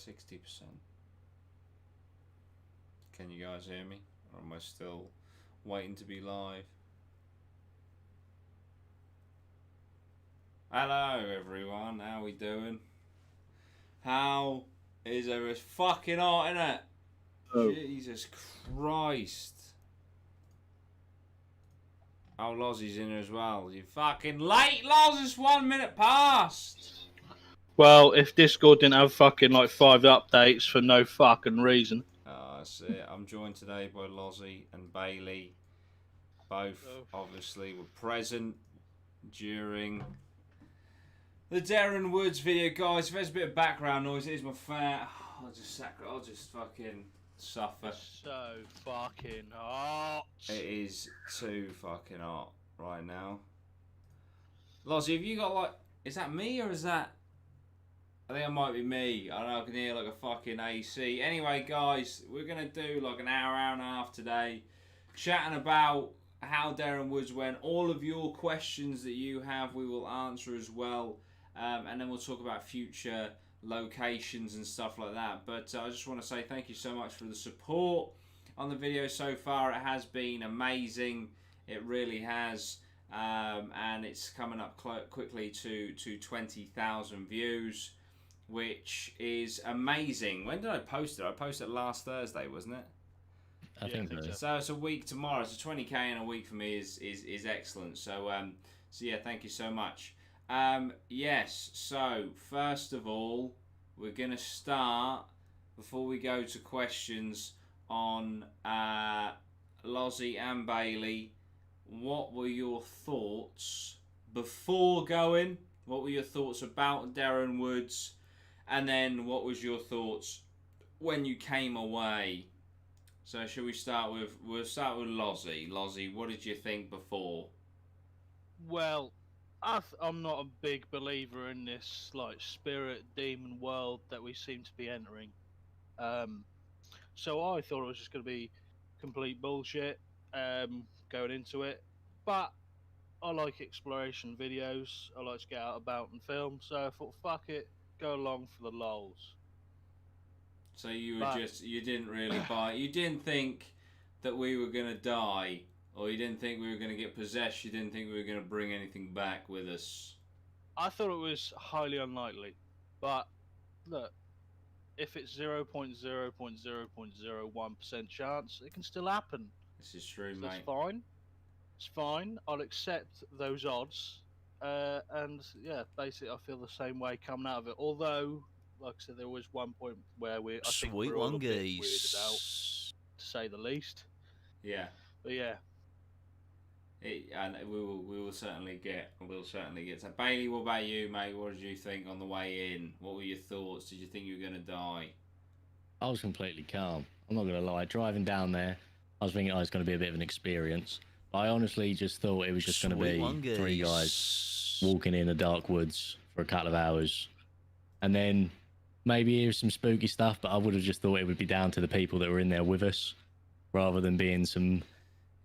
60%. Can you guys hear me? Or am I still waiting to be live? Hello everyone, how we doing? How is it? It's fucking hot, innit? Oh. Jesus Christ. Oh, Lozzie's in as well. You fucking late, Loz, it's 1 minute past. Well, if Discord didn't have fucking like 5 updates for no fucking reason. Oh, that's it. I'm joined today by Lozzie and Bailey. Both obviously were present during the Darren Woods video. Guys, if there's a bit of background noise, it is my fan. I'll just fucking suffer. It's so fucking hot. It is too fucking hot right now. Lozzie, have you got like... Is that me or is that... I think it might be me. I don't know, I can hear like a fucking AC. Anyway, guys, we're going to do like an hour and a half today. Chatting about how Darren Woods went. All of your questions that you have, we will answer as well. And then we'll talk about future locations and stuff like that. But I just want to say thank you so much for the support on the video so far. It has been amazing. It really has. And it's coming up quickly to 20,000 views, which is amazing. When did I post it? I posted it last Thursday, wasn't it? I think so. So it's a week tomorrow. So 20k in a week for me is excellent. So yeah, thank you so much. Yes. So first of all, we're gonna start before we go to questions on Lozzie and Bailey. What were your thoughts before going? What were your thoughts about Darren Woods? And then what was your thoughts when you came away? So shall we start with... We'll start with Lozzie. Lozzie, what did you think before? Well, I'm not a big believer in this like spirit demon world that we seem to be entering. So I thought it was just going to be complete bullshit going into it. But I like exploration videos. I like to get out about and film. So I thought, fuck it, go along for the lols. So you were you didn't really buy... You didn't think that we were going to die, or you didn't think we were going to get possessed, you didn't think we were going to bring anything back with us? I thought it was highly unlikely. But, look, if it's 0.0.0.01% chance, it can still happen. This is true, so mate. It's fine. It's fine. I'll accept those odds. And, yeah, basically I feel the same way coming out of it. Although... Like I said, there was one point where I think we were all a bit weirded out, to say the least. Yeah. But yeah. And we will certainly get to Bailey. What about you, mate? What did you think on the way in? What were your thoughts? Did you think you were going to die? I was completely calm. I'm not going to lie. Driving down there, I was thinking it was going to be a bit of an experience. I honestly just thought it was just going to be 3 guys walking in the dark woods for a couple of hours, and then maybe hear some spooky stuff, but I would have just thought it would be down to the people that were in there with us, rather than being some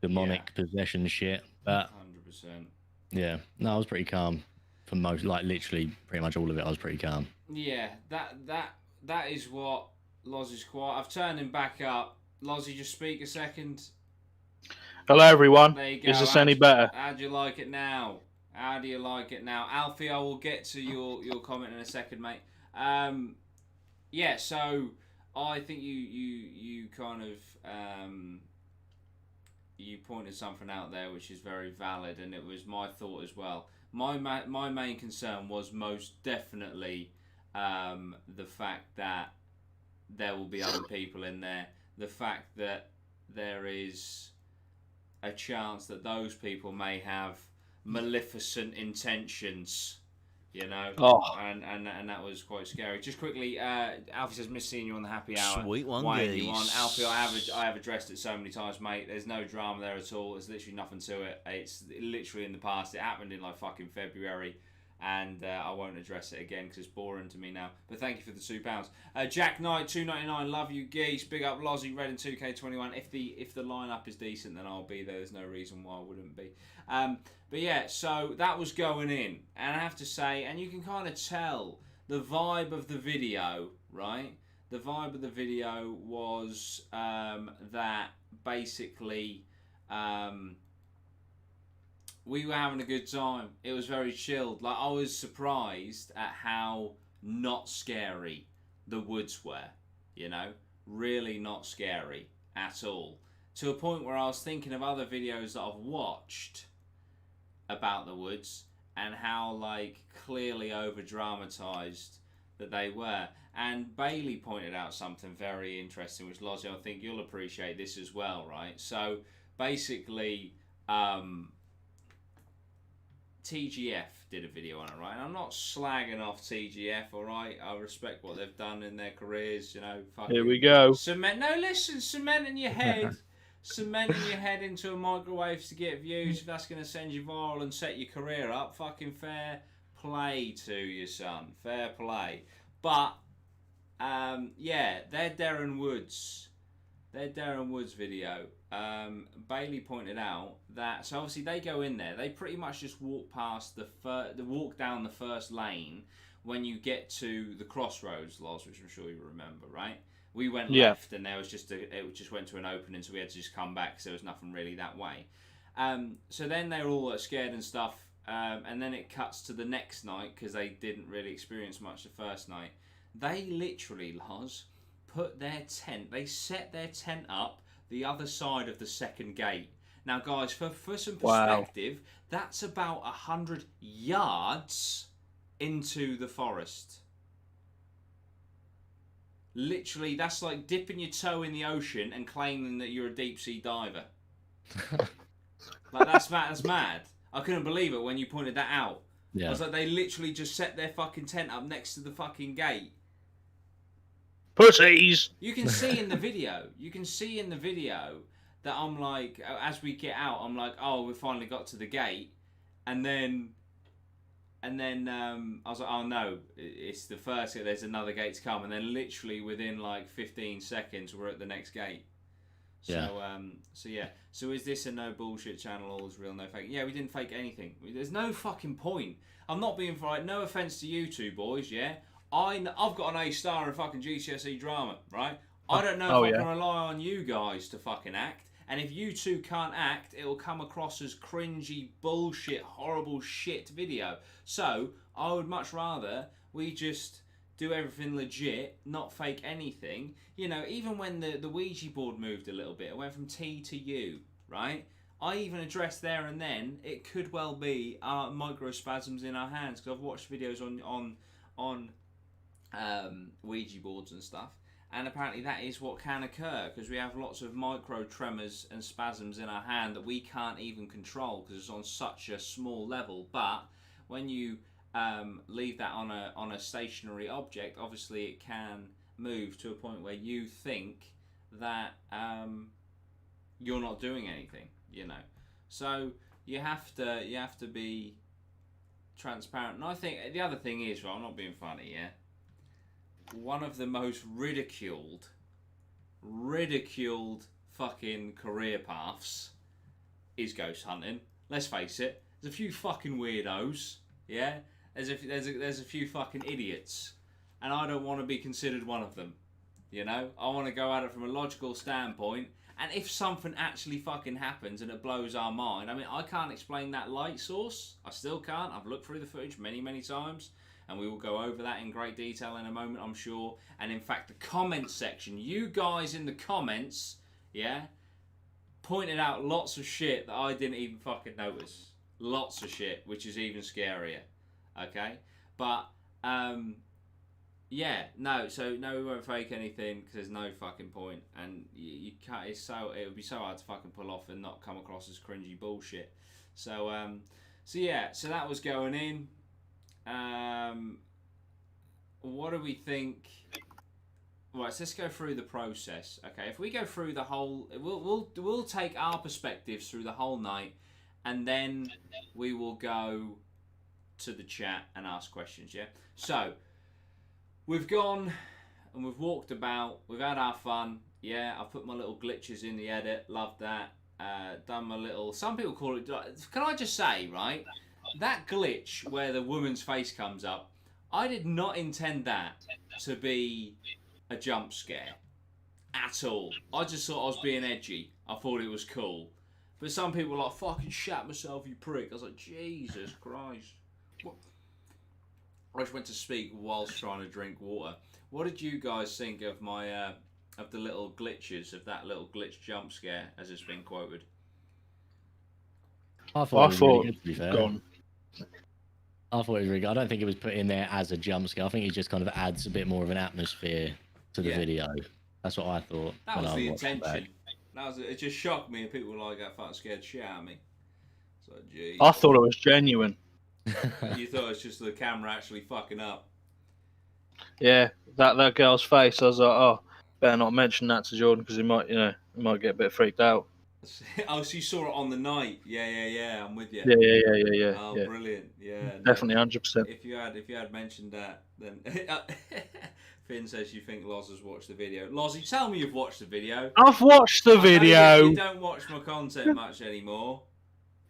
demonic possession shit. But 100%. Yeah, no, I was pretty calm for most, like literally pretty much all of it. I was pretty calm. Yeah, that is what Lozzie's quiet. I've turned him back up. Lozzie, just speak a second. Hello, everyone. There you go. Is this any better? How do you like it now? How do you like it now? Alfie, I will get to your comment in a second, mate. Yeah, so I think you kind of you pointed something out there which is very valid, and it was my thought as well. My main concern was most definitely the fact that there will be other people in there, the fact that there is a chance that those people may have maleficent intentions. You know, and that was quite scary. Just quickly, Alfie says, "Miss seeing you on the happy hour." Sweet one, Why geez. you on, Alfie? I have addressed it so many times, mate. There's no drama there at all. There's literally nothing to it. It's literally in the past. It happened in like fucking February, and I won't address it again because it's boring to me now. But thank you for the £2. Jack Knight $2.99. Love you, geese. Big up, Lozzie. Red and 2K21. If the lineup is decent, then I'll be there. There's no reason why I wouldn't be. But yeah, so that was going in, and I have to say, and you can kind of tell the vibe of the video, right? the vibe of the video was that basically we were having a good time. It was very chilled. Like, I was surprised at how not scary the woods were, you know? Really not scary at all. To a point where I was thinking of other videos that I've watched about the woods and how, like, clearly over-dramatized that they were. And Bailey pointed out something very interesting, which, Lozzie, I think you'll appreciate this as well, right? So, basically, TGF did a video on it, right? And I'm not slagging off TGF, all right? I respect what they've done in their careers, you know. Here we go. Cementing your head. Cementing your head into a microwave to get views, if that's going to send you viral and set your career up, fucking fair play to you, son. Fair play. But, yeah, their Darren Woods video, Bailey pointed out that, so obviously they go in there, they pretty much just walk past walk down the first lane when you get to the crossroads, Loz, which I'm sure you remember, right? We went left, and there was it just went to an opening, so we had to just come back because there was nothing really that way. So then they were all scared and stuff, and then it cuts to the next night because they didn't really experience much the first night. They literally, Loz, they set their tent up the other side of the second gate. Now, guys, for some perspective, that's about 100 yards into the forest. Literally, that's like dipping your toe in the ocean and claiming that you're a deep sea diver. Like, that's mad. I couldn't believe it when you pointed that out. Yeah. I was like, they literally just set their fucking tent up next to the fucking gate. Pussies! You can see in the video. That I'm like, as we get out, I'm like, oh, we finally got to the gate, and then I was like, oh no, it's the first gate. There's another gate to come, and then literally within like 15 seconds, we're at the next gate. So is this a no bullshit channel? All is real, no fake? Yeah, we didn't fake anything. There's no fucking point. I'm not being right. No offense to you two boys. Yeah, I've got an A star in fucking GCSE drama, right? I don't know if I can rely on you guys to fucking act. And if you two can't act, it'll come across as cringy, bullshit, horrible shit video. So, I would much rather we just do everything legit, not fake anything. You know, even when the Ouija board moved a little bit, it went from T to U, right? I even addressed there and then, it could well be microspasms in our hands, because I've watched videos on Ouija boards and stuff. And apparently that is what can occur, because we have lots of micro tremors and spasms in our hand that we can't even control because it's on such a small level. But when you leave that on a stationary object, obviously it can move to a point where you think that you're not doing anything, you know. So you have to be transparent. And I think the other thing is, well, I'm not being funny, yeah. One of the most ridiculed fucking career paths is ghost hunting. Let's face it. There's a few fucking weirdos, yeah. There's a few fucking idiots, and I don't want to be considered one of them. You know, I want to go at it from a logical standpoint. And if something actually fucking happens and it blows our mind, I mean, I can't explain that light source. I still can't. I've looked through the footage many times. And we will go over that in great detail in a moment, I'm sure. And in fact, the comments section, you guys in the comments, yeah, pointed out lots of shit that I didn't even fucking notice. Lots of shit, which is even scarier. Okay? But, yeah, no, we won't fake anything because there's no fucking point. And you can't, it would be so hard to fucking pull off and not come across as cringy bullshit. So that was going in. What do we think? Right, so let's go through the process. Okay, if we go through the whole, we'll take our perspectives through the whole night, and then we will go to the chat and ask questions. Yeah. So we've gone and we've walked about. We've had our fun. Yeah, I've put my little glitches in the edit. Love that. Done my little. Some people call it. Can I just say, right? That glitch where the woman's face comes up, I did not intend that to be a jump scare at all. I just thought I was being edgy. I thought it was cool. But some people were like, fucking shat myself, you prick. I was like, Jesus Christ. What? I just went to speak whilst trying to drink water. What did you guys think of my of the little glitches, of that little glitch jump scare, as it's been quoted? I thought it was really good, to be fair. I thought it was really good. I don't think it was put in there as a jump scare. I think it just kind of adds a bit more of an atmosphere to the video. That's what I thought. That was the intention. It just shocked me, and people were like, "That fucking scared shit out of me." So, geez. I thought it was genuine. You thought it was just the camera actually fucking up? Yeah, that girl's face. I was like, oh, better not mention that to Jordan because he might get a bit freaked out. Oh, so you saw it on the night? Yeah. I'm with you. Yeah. Oh, yeah. Brilliant. Yeah. Definitely, 100%. If you had mentioned that, then Finn says you think Loz has watched the video. Lozzie, tell me you've watched the video. I've watched the video. You don't watch my content much anymore.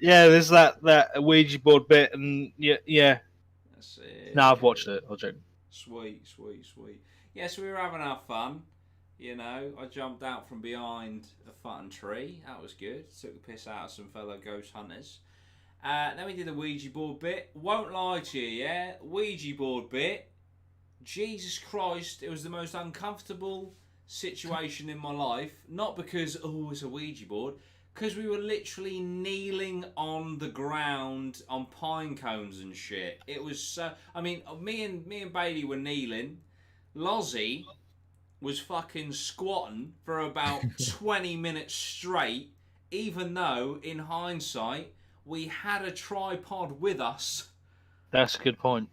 Yeah, there's that Ouija board bit, and yeah. That's it. No, I've watched it. I'll check. Sweet. Yeah, so we were having our fun. You know, I jumped out from behind a fucking tree. That was good. Took the piss out of some fellow ghost hunters. Then we did the Ouija board bit. Won't lie to you, yeah? Ouija board bit. Jesus Christ, it was the most uncomfortable situation in my life. Not because, it's a Ouija board. Because we were literally kneeling on the ground on pine cones and shit. It was so... I mean, me and Bailey were kneeling. Lozzie was fucking squatting for about 20 minutes straight, even though, in hindsight, we had a tripod with us. That's a good point.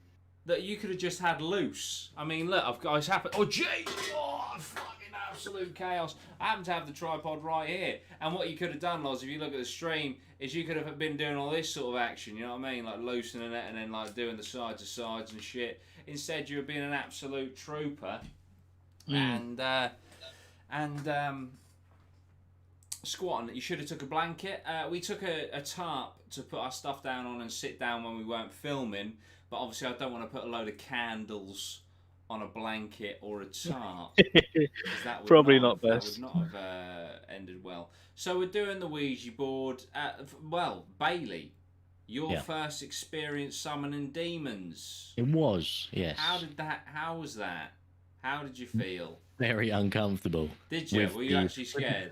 That you could have just had loose. I mean, look, it's happened. Oh, jeez! Oh, fucking absolute chaos. I happen to have the tripod right here. And what you could have done, Loz, if you look at the stream, is you could have been doing all this sort of action, you know what I mean? Like loosening it and then like doing the side to sides and shit. Instead, you were being an absolute trooper. And squatting. You should have took a blanket. We took a tarp to put our stuff down on and sit down when we weren't filming. But obviously, I don't want to put a load of candles on a blanket or a tarp. That would Probably not best. That would not have ended well. So we're doing the Ouija board. Bailey, your first experience summoning demons. It was, yes. How was that? How did you feel? Very uncomfortable. Did you? Were you actually scared?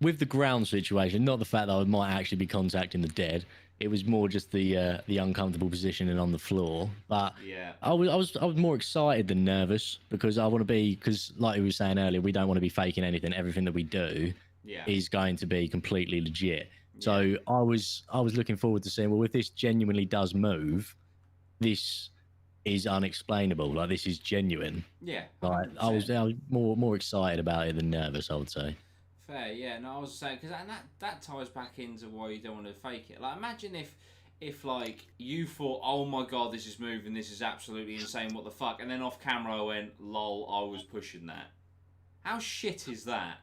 With the ground situation, not the fact that I might actually be contacting the dead. It was more just the uncomfortable positioning on the floor. But yeah, I was more excited than nervous because I want to be, because like we were saying earlier, we don't want to be faking anything. Everything that we do is going to be completely legit. Yeah. So I was looking forward to seeing, well, if this genuinely does move, this is unexplainable. Like, this is genuine. Yeah. Like, I was more excited about it than nervous, I would say. Fair, yeah. No, I was saying, because that ties back into why you don't want to fake it. Like, imagine if like you thought, oh my god, this is moving, this is absolutely insane, what the fuck, and then off camera I went, lol, I was pushing that. How shit is that?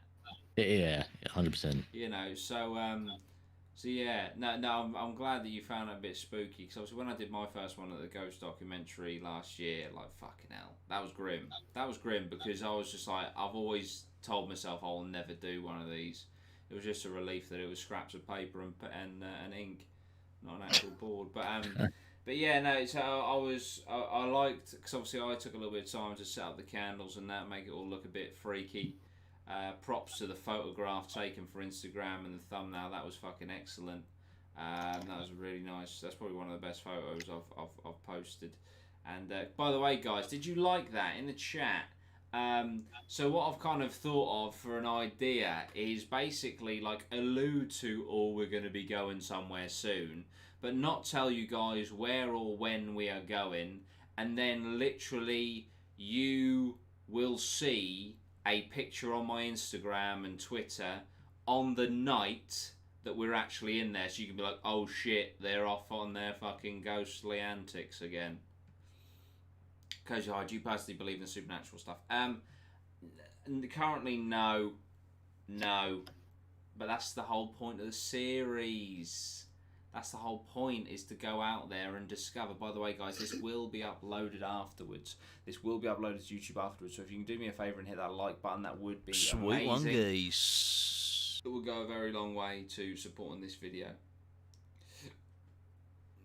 Yeah, 100%. You know, so yeah, no, I'm glad that you found it a bit spooky, because obviously when I did my first one at the Ghost documentary last year, like, fucking hell, that was grim. That was grim, because I was just like, I've always told myself I'll never do one of these. It was just a relief that it was scraps of paper and ink, not an actual board. But yeah, no. So I liked, because obviously I took a little bit of time to set up the candles and that, make it all look a bit freaky. Props to the photograph taken for Instagram and the thumbnail. That was fucking excellent. That was really nice. That's probably one of the best photos I've posted. And by the way, guys, did you like that in the chat? So what I've kind of thought of for an idea is basically like allude to, we're going to be going somewhere soon, but not tell you guys where or when we are going, and then literally you will see a picture on my Instagram and Twitter on the night that we're actually in there, so you can be like, oh shit, they're off on their fucking ghostly antics again. Because do you personally believe in supernatural stuff? Currently, no. But that's the whole point of the series. That's the whole point, is to go out there and discover. By the way, guys, this will be uploaded afterwards. This will be uploaded to YouTube afterwards. So if you can do me a favour and hit that like button, that would be Sweet amazing. one, geese. It will go a very long way to supporting this video.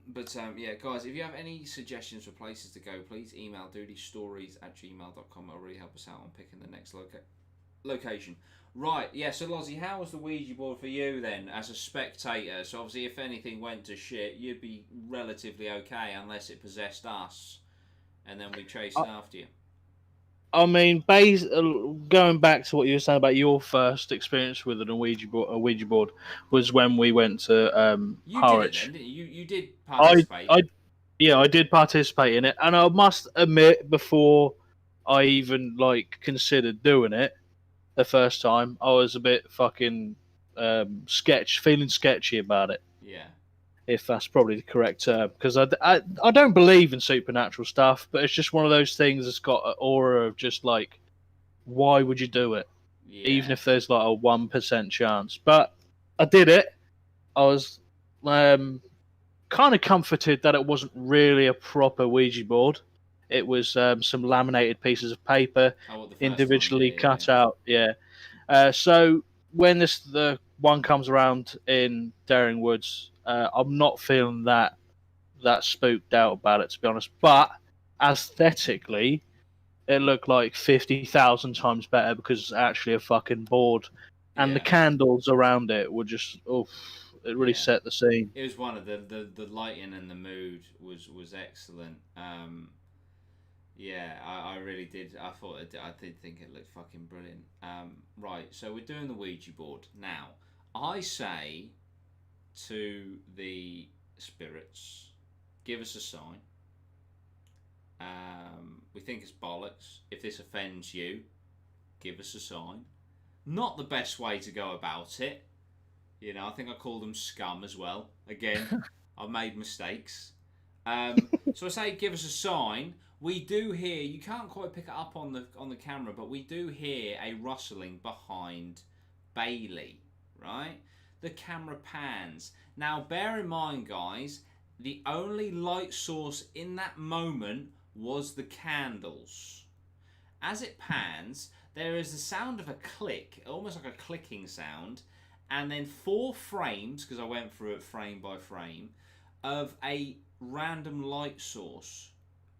But yeah, guys, if you have any suggestions for places to go, please email dudestories@gmail.com. It'll really help us out on picking the next location. Right, yeah, so Lozzie, how was the Ouija board for you then, as a spectator? So obviously if anything went to shit, you'd be relatively okay, unless it possessed us, and then we chased after you. I mean, going back to what you were saying about your first experience with a Ouija board was when we went to You Harwich. did it then, didn't you? You did participate. I did participate in it, and I must admit, before I even considered doing it the first time, I was a bit fucking feeling sketchy about it. Yeah. If that's probably the correct term, because I don't believe in supernatural stuff, but it's just one of those things that's got an aura of just why would you do it? Yeah. Even if there's a 1% chance. But I did it. I was kind of comforted that it wasn't really a proper Ouija board. It was some laminated pieces of paper, individually cut out. Yeah. So when the one comes around in Daring Woods, I'm not feeling that spooked out about it, to be honest. But aesthetically, it looked like 50,000 times better because it's actually a fucking board, and the candles around it were just it really set the scene. It was one of the lighting and the mood was excellent. Yeah, I really did. I did think it looked fucking brilliant. Right, so we're doing the Ouija board now. I say to the spirits, give us a sign. We think it's bollocks. If this offends you, give us a sign. Not the best way to go about it. You know, I think I called them scum as well. Again, I've made mistakes. So I say, give us a sign. We do hear, you can't quite pick it up on the camera, but we do hear a rustling behind Bailey, right? The camera pans. Now, bear in mind, guys, the only light source in that moment was the candles. As it pans, there is the sound of a click, almost like a clicking sound, and then 4 frames, because I went through it frame by frame, of a random light source,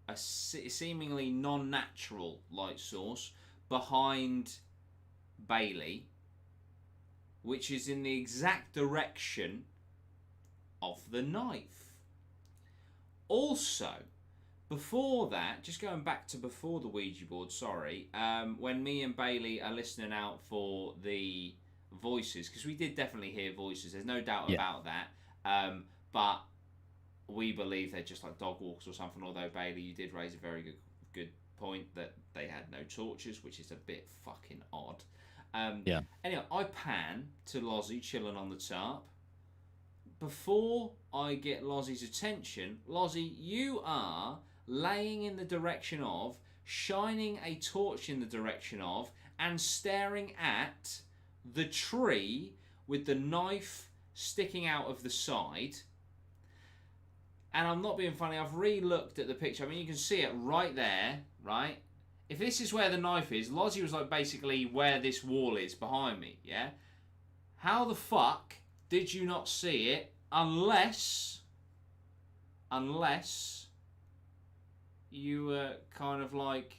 a seemingly non-natural light source behind Bailey, which is in the exact direction of the knife. Also, before that, just going back to before the Ouija board, sorry, when me and Bailey are listening out for the voices, because we did definitely hear voices, there's no doubt about that, but we believe they're just like dog walks or something, although Bailey, you did raise a very good point that they had no torches, which is a bit fucking odd. Anyway, I pan to Lozzie chilling on the tarp. Before I get Lozzie's attention, Lozzie, you are laying in the direction of, shining a torch in the direction of, and staring at the tree with the knife sticking out of the side. And I'm not being funny, I've re-looked at the picture. I mean, you can see it right there, right? If this is where the knife is, Lozzie was like basically where this wall is behind me, yeah? How the fuck did you not see it unless you were kind of like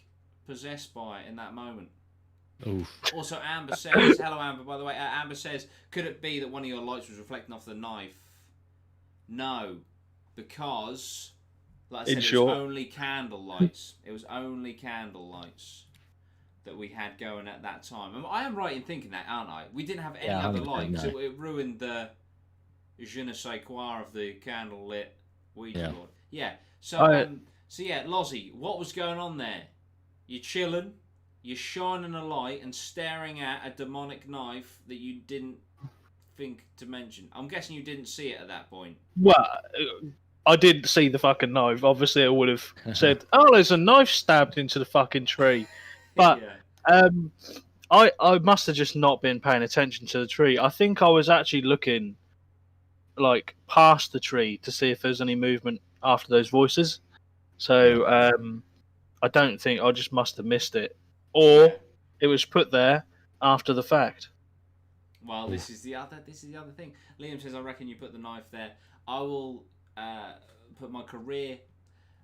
possessed by it in that moment? Oof. Also, Amber says, hello Amber, by the way, Amber says, could it be that one of your lights was reflecting off the knife? No, because, like I said, it was only candle lights. It was only candle lights that we had going at that time. And I am right in thinking that, aren't I? We didn't have any other lights. No. It ruined the je ne sais quoi of the candle lit Ouija board. Yeah. So, so yeah, Lozzie, what was going on there? You're chilling, you're shining a light and staring at a demonic knife that you didn't think to mention. I'm guessing you didn't see it at that point. Well, I didn't see the fucking knife. Obviously, I would have said, "Oh, there's a knife stabbed into the fucking tree." But I must have just not been paying attention to the tree. I think I was actually looking like past the tree to see if there's any movement after those voices. So I don't think I just must have missed it, or it was put there after the fact. Well, this is the other thing. Liam says, "I reckon you put the knife there. I will put my career,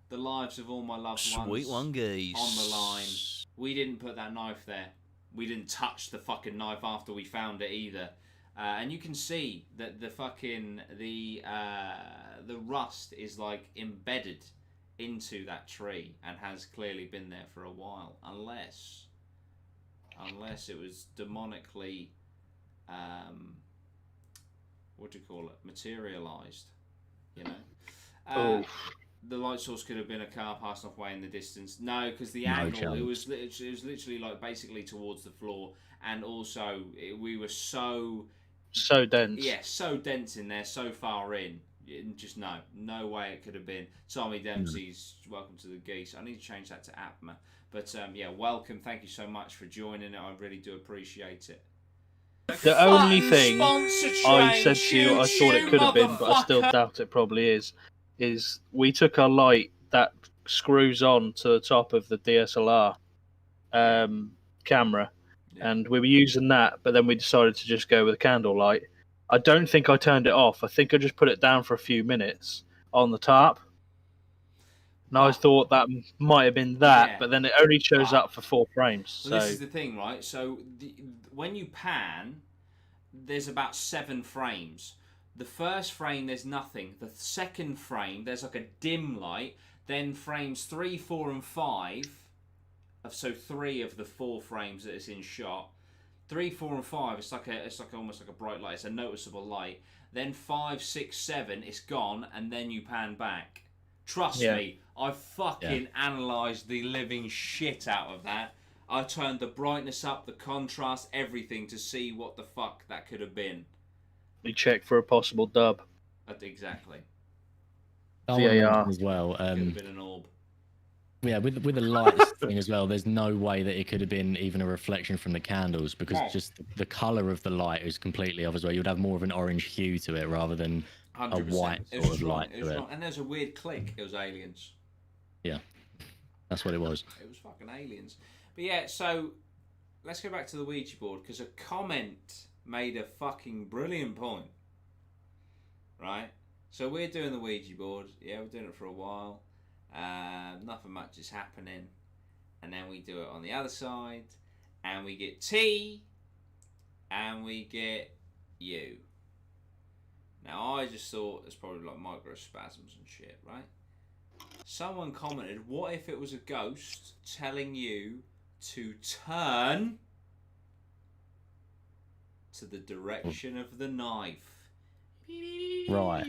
the lives of all my loved ones, on the line. We didn't put that knife there. We didn't touch the fucking knife after we found it either. And you can see that the fucking the rust is like embedded into that tree and has clearly been there for a while, unless it was demonically." What do you call it? Materialized, you know. The light source could have been a car passing off way in the distance. No, because the angle it was literally like basically towards the floor, and also we were so dense. Yeah, so dense in there, so far in. Just no way it could have been. Tommy Dempsey's welcome to the geese. I need to change that to Atma, but yeah, welcome. Thank you so much for joining it. I really do appreciate it. The only thing I said to you, I thought it could have been, but I still doubt it probably is we took a light that screws on to the top of the DSLR camera, and we were using that, but then we decided to just go with a candlelight. I don't think I turned it off. I think I just put it down for a few minutes on the tarp. And I thought that might have been that, but then it only shows up for 4 frames. Well, this is the thing, right? So when you pan, there's about 7 frames. The first frame, there's nothing. The second frame, there's like a dim light. Then frames 3, 4, and 5. So 3 of the 4 frames that is in shot. 3, 4, and 5. It's like almost like a bright light. It's a noticeable light. Then 5, 6, 7. It's gone, and then you pan back. Trust me, I fucking analysed the living shit out of that. I turned the brightness up, the contrast, everything to see what the fuck that could have been. We checked for a possible dub. Exactly. VAR as well. Could have been an orb. Yeah, with the lights thing as well, there's no way that it could have been even a reflection from the candles, because just the colour of the light is completely off as well. You'd have more of an orange hue to it rather than 100%. a white sort of light to it. And there's a weird click. It was aliens. Yeah, that's what it was. It was fucking aliens. But yeah, so let's go back to the Ouija board, because a comment made a fucking brilliant point. Right? So we're doing the Ouija board. Yeah, we're doing it for a while. Nothing much is happening. And then we do it on the other side. And we get T. And we get U. Now, I just thought it's probably like microspasms and shit, right? Someone commented, what if it was a ghost telling you to turn to the direction of the knife? Right.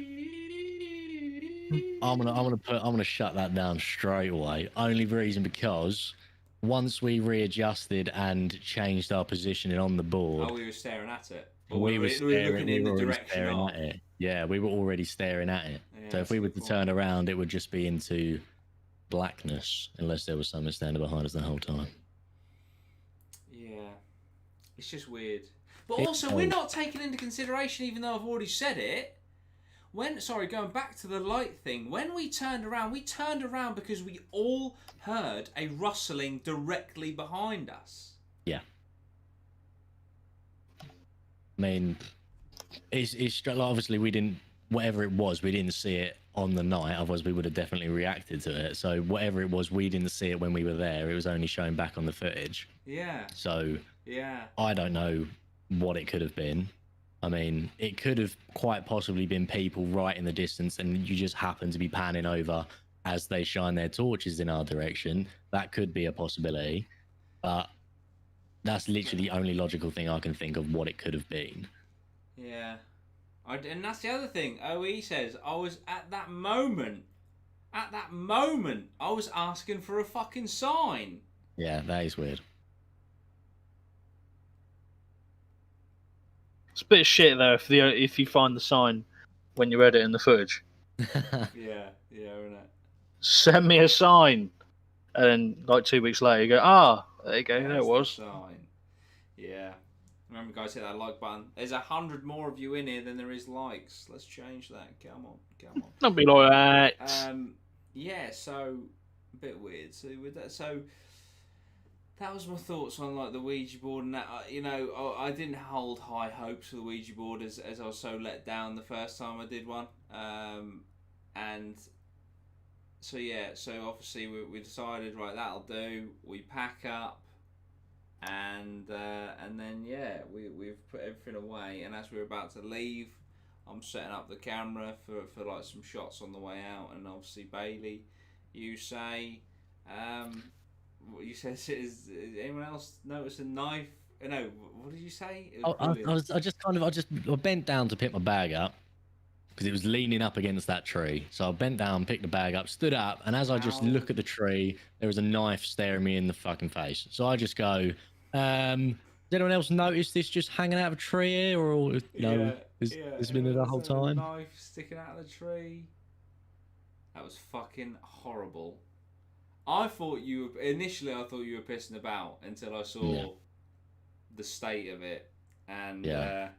I'm gonna shut that down straight away. Only reason because once we readjusted and changed our positioning on the board, we were staring at it. We were looking in the direction of it. Yeah, we were already staring at it. Yeah, so if we were to turn around, it would just be into blackness, unless there was something standing behind us the whole time. Yeah, it's just weird. But also, we're not taking into consideration, even though I've already said it. Going back to the light thing, when we turned around because we all heard a rustling directly behind us. Yeah. I mean, it's obviously we didn't, whatever it was, we didn't see it on the night, otherwise we would have definitely reacted to it. So whatever it was, we didn't see it when we were there. It was only shown back on the footage. Yeah. So yeah, I don't know what it could have been. I mean, it could have quite possibly been people right in the distance, and you just happen to be panning over as they shine their torches in our direction. That could be a possibility, but that's literally the only logical thing I can think of what it could have been. Yeah. And that's the other thing. OE says, I was at that moment, I was asking for a fucking sign. Yeah, that is weird. It's a bit of shit though if you find the sign when you're editing the footage. Yeah, isn't it? Send me a sign, and then like 2 weeks later you go, there you go, there it was. Sign. Yeah. Remember, guys, hit that like button. There's 100 more of you in here than there is likes. Let's change that. Come on, come on. Don't be like that. Yeah. So a bit weird. So with that, so that was my thoughts on like the Ouija board and that. You know, I didn't hold high hopes for the Ouija board as I was so let down the first time I did one. And so yeah, so obviously we decided, right, that'll do. We pack up. And then yeah, we've put everything away, and as we're about to leave, I'm setting up the camera for like some shots on the way out. And obviously, Bailey, you say, what you said is anyone else notice a knife? No, what did you say? I bent down to pick my bag up because it was leaning up against that tree. So I bent down, picked the bag up, stood up, and as I just look at the tree, there was a knife staring me in the fucking face. So I just go, did anyone else notice this just hanging out of a tree here, or it's been there the whole time? A knife sticking out of the tree. That was fucking horrible. I thought you were pissing about until I saw the state of it, and it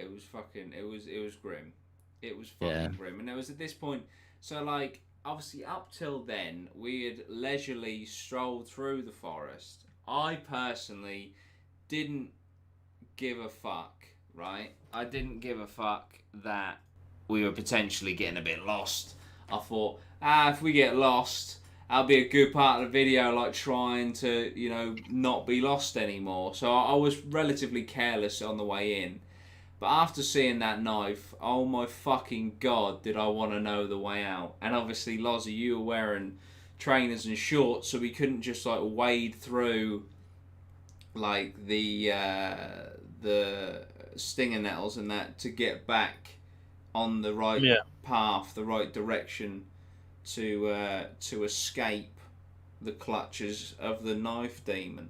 was fucking. It was grim. It was fucking grim, and it was at this point. So like, obviously, up till then, we had leisurely strolled through the forest. I personally didn't give a fuck, right? I didn't give a fuck that we were potentially getting a bit lost. I thought, if we get lost, that'll be a good part of the video, like trying to, you know, not be lost anymore. So I was relatively careless on the way in. But after seeing that knife, oh my fucking god, did I want to know the way out. And obviously, Lozzie, you were wearing trainers and shorts, so we couldn't just like wade through like the stinger nettles and that to get back on the right path, the right direction to escape the clutches of the knife demon.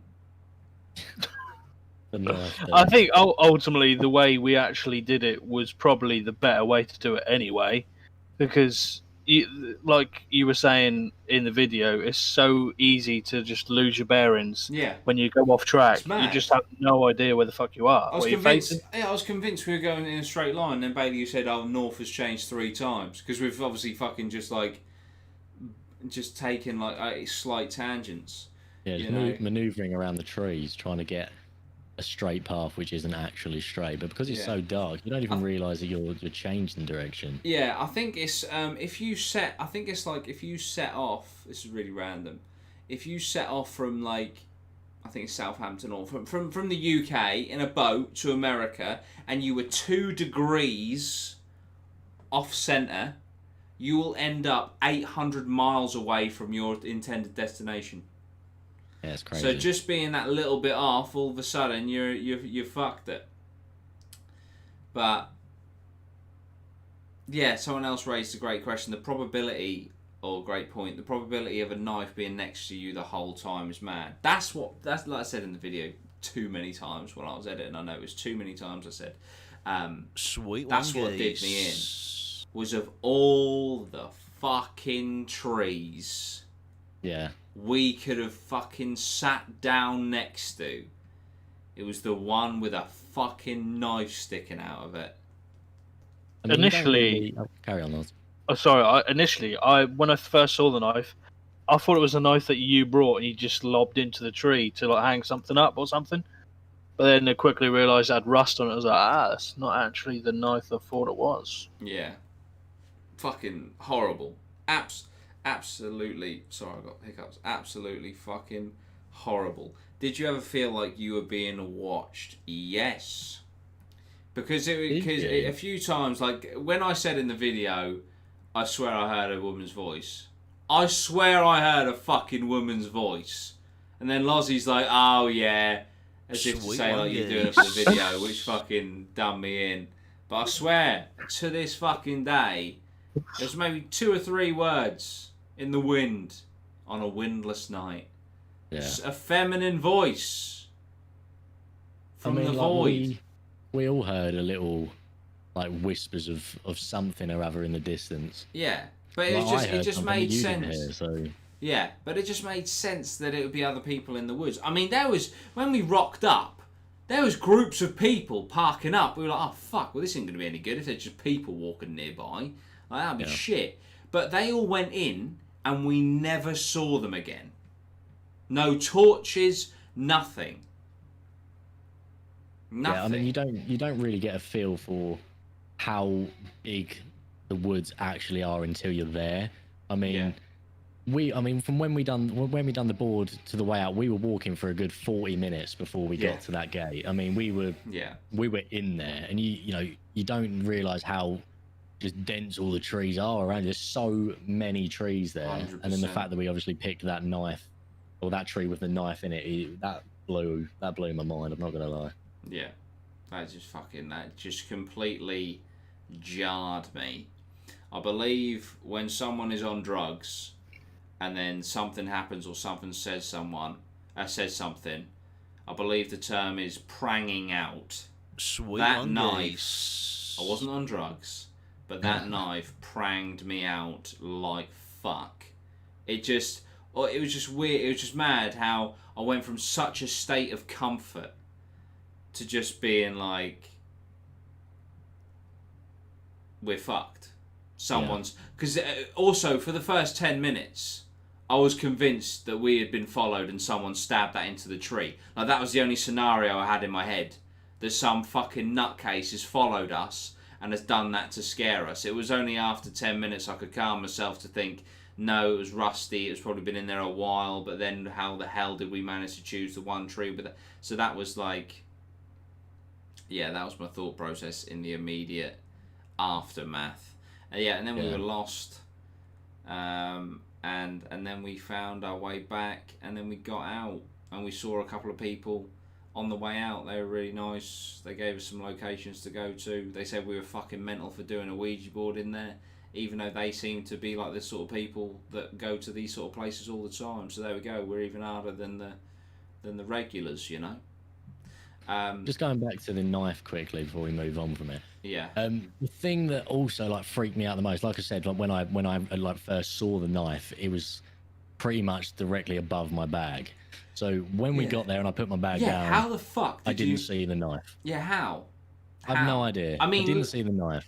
I think ultimately the way we actually did it was probably the better way to do it anyway, because like you were saying in the video, it's so easy to just lose your bearings. Yeah. When you go off track, you just have no idea where the fuck you are. I was convinced we were going in a straight line. And then Bailey, you said, "Oh, north has changed 3 times," because we've obviously fucking just taken like slight tangents. Yeah, manoeuvring around the trees, trying to get a straight path which isn't actually straight, but because it's so dark, you don't even realise that you're changing direction. Yeah, I think it's if you set off. This is really random. If you set off from like, I think it's Southampton or from the UK in a boat to America, and you were 2 degrees off centre, you will end up 800 miles away from your intended destination. Yeah, it's crazy. So just being that little bit off, all of a sudden you fucked it. But yeah, someone else raised a great question. The probability of a knife being next to you the whole time is mad. That's like I said in the video too many times when I was editing. I know it was too many times I said. Sweet. That's what did me in. Was of all the fucking trees. Yeah. We could have fucking sat down next to, it was the one with a fucking knife sticking out of it. I mean, initially, carry on, Oz. Oh, sorry. Initially, when I first saw the knife, I thought it was a knife that you brought and you just lobbed into the tree to like hang something up or something. But then I quickly realised it had rust on it. I was like, that's not actually the knife I thought it was. Yeah. Fucking horrible. Absolutely, sorry, I got hiccups. Absolutely fucking horrible. Did you ever feel like you were being watched? Yes. Because a few times, like when I said in the video, I swear I heard a woman's voice. I swear I heard a fucking woman's voice. And then Lozzie's like, oh yeah, as if to say like you're doing it for the video, which fucking done me in. But I swear, to this fucking day, there's maybe 2 or 3 words in the wind on a windless night. Yeah. A feminine voice from the void. We all heard a little like whispers of something or other in the distance. Yeah, but it just made sense. Here, so Yeah, but it just made sense that it would be other people in the woods. I mean, when we rocked up, there was groups of people parking up. We were like, oh, fuck, well, this isn't going to be any good if there's just people walking nearby. Like, that'd be shit. But they all went in, and we never saw them again. No torches, nothing. Nothing. Yeah, I mean, you don't really get a feel for how big the woods actually are until you're there. I mean, from when we done the board to the way out, we were walking for a good 40 minutes before we got to that gate. I mean, we were in there, and you don't realize how just dense all the trees are around. There's so many trees there, 100%. And then the fact that we obviously picked that knife, or that tree with the knife in it, that blew my mind. I'm not gonna lie. Yeah, that just completely jarred me. I believe when someone is on drugs and then something happens or someone says something, I believe the term is pranging out. Sweet that knife, I wasn't on drugs, but that knife pranged me out like fuck. It was just weird. It was just mad how I went from such a state of comfort to just being like, we're fucked. Because also for the first 10 minutes, I was convinced that we had been followed and someone stabbed that into the tree. Like, that was the only scenario I had in my head, that some fucking nutcase has followed us and has done that to scare us. It was only after 10 minutes I could calm myself to think, no, it was rusty, it's probably been in there a while, but then how the hell did we manage to choose the one tree? So that was like, that was my thought process in the immediate aftermath. And then we were lost, and then we found our way back, and then we got out, and we saw a couple of people on the way out. They were really nice. They gave us some locations to go to. They said we were fucking mental for doing a Ouija board in there, even though they seem to be like the sort of people that go to these sort of places all the time. So there we go. We're even harder than the regulars, you know. Just going back to the knife quickly before we move on from it. Yeah. The thing that also like freaked me out the most, like I said, like when I like first saw the knife, it was pretty much directly above my bag. So when we got there and I put my bag down, how the fuck I didn't see the knife. Yeah, how? I have no idea. I mean, I didn't see the knife.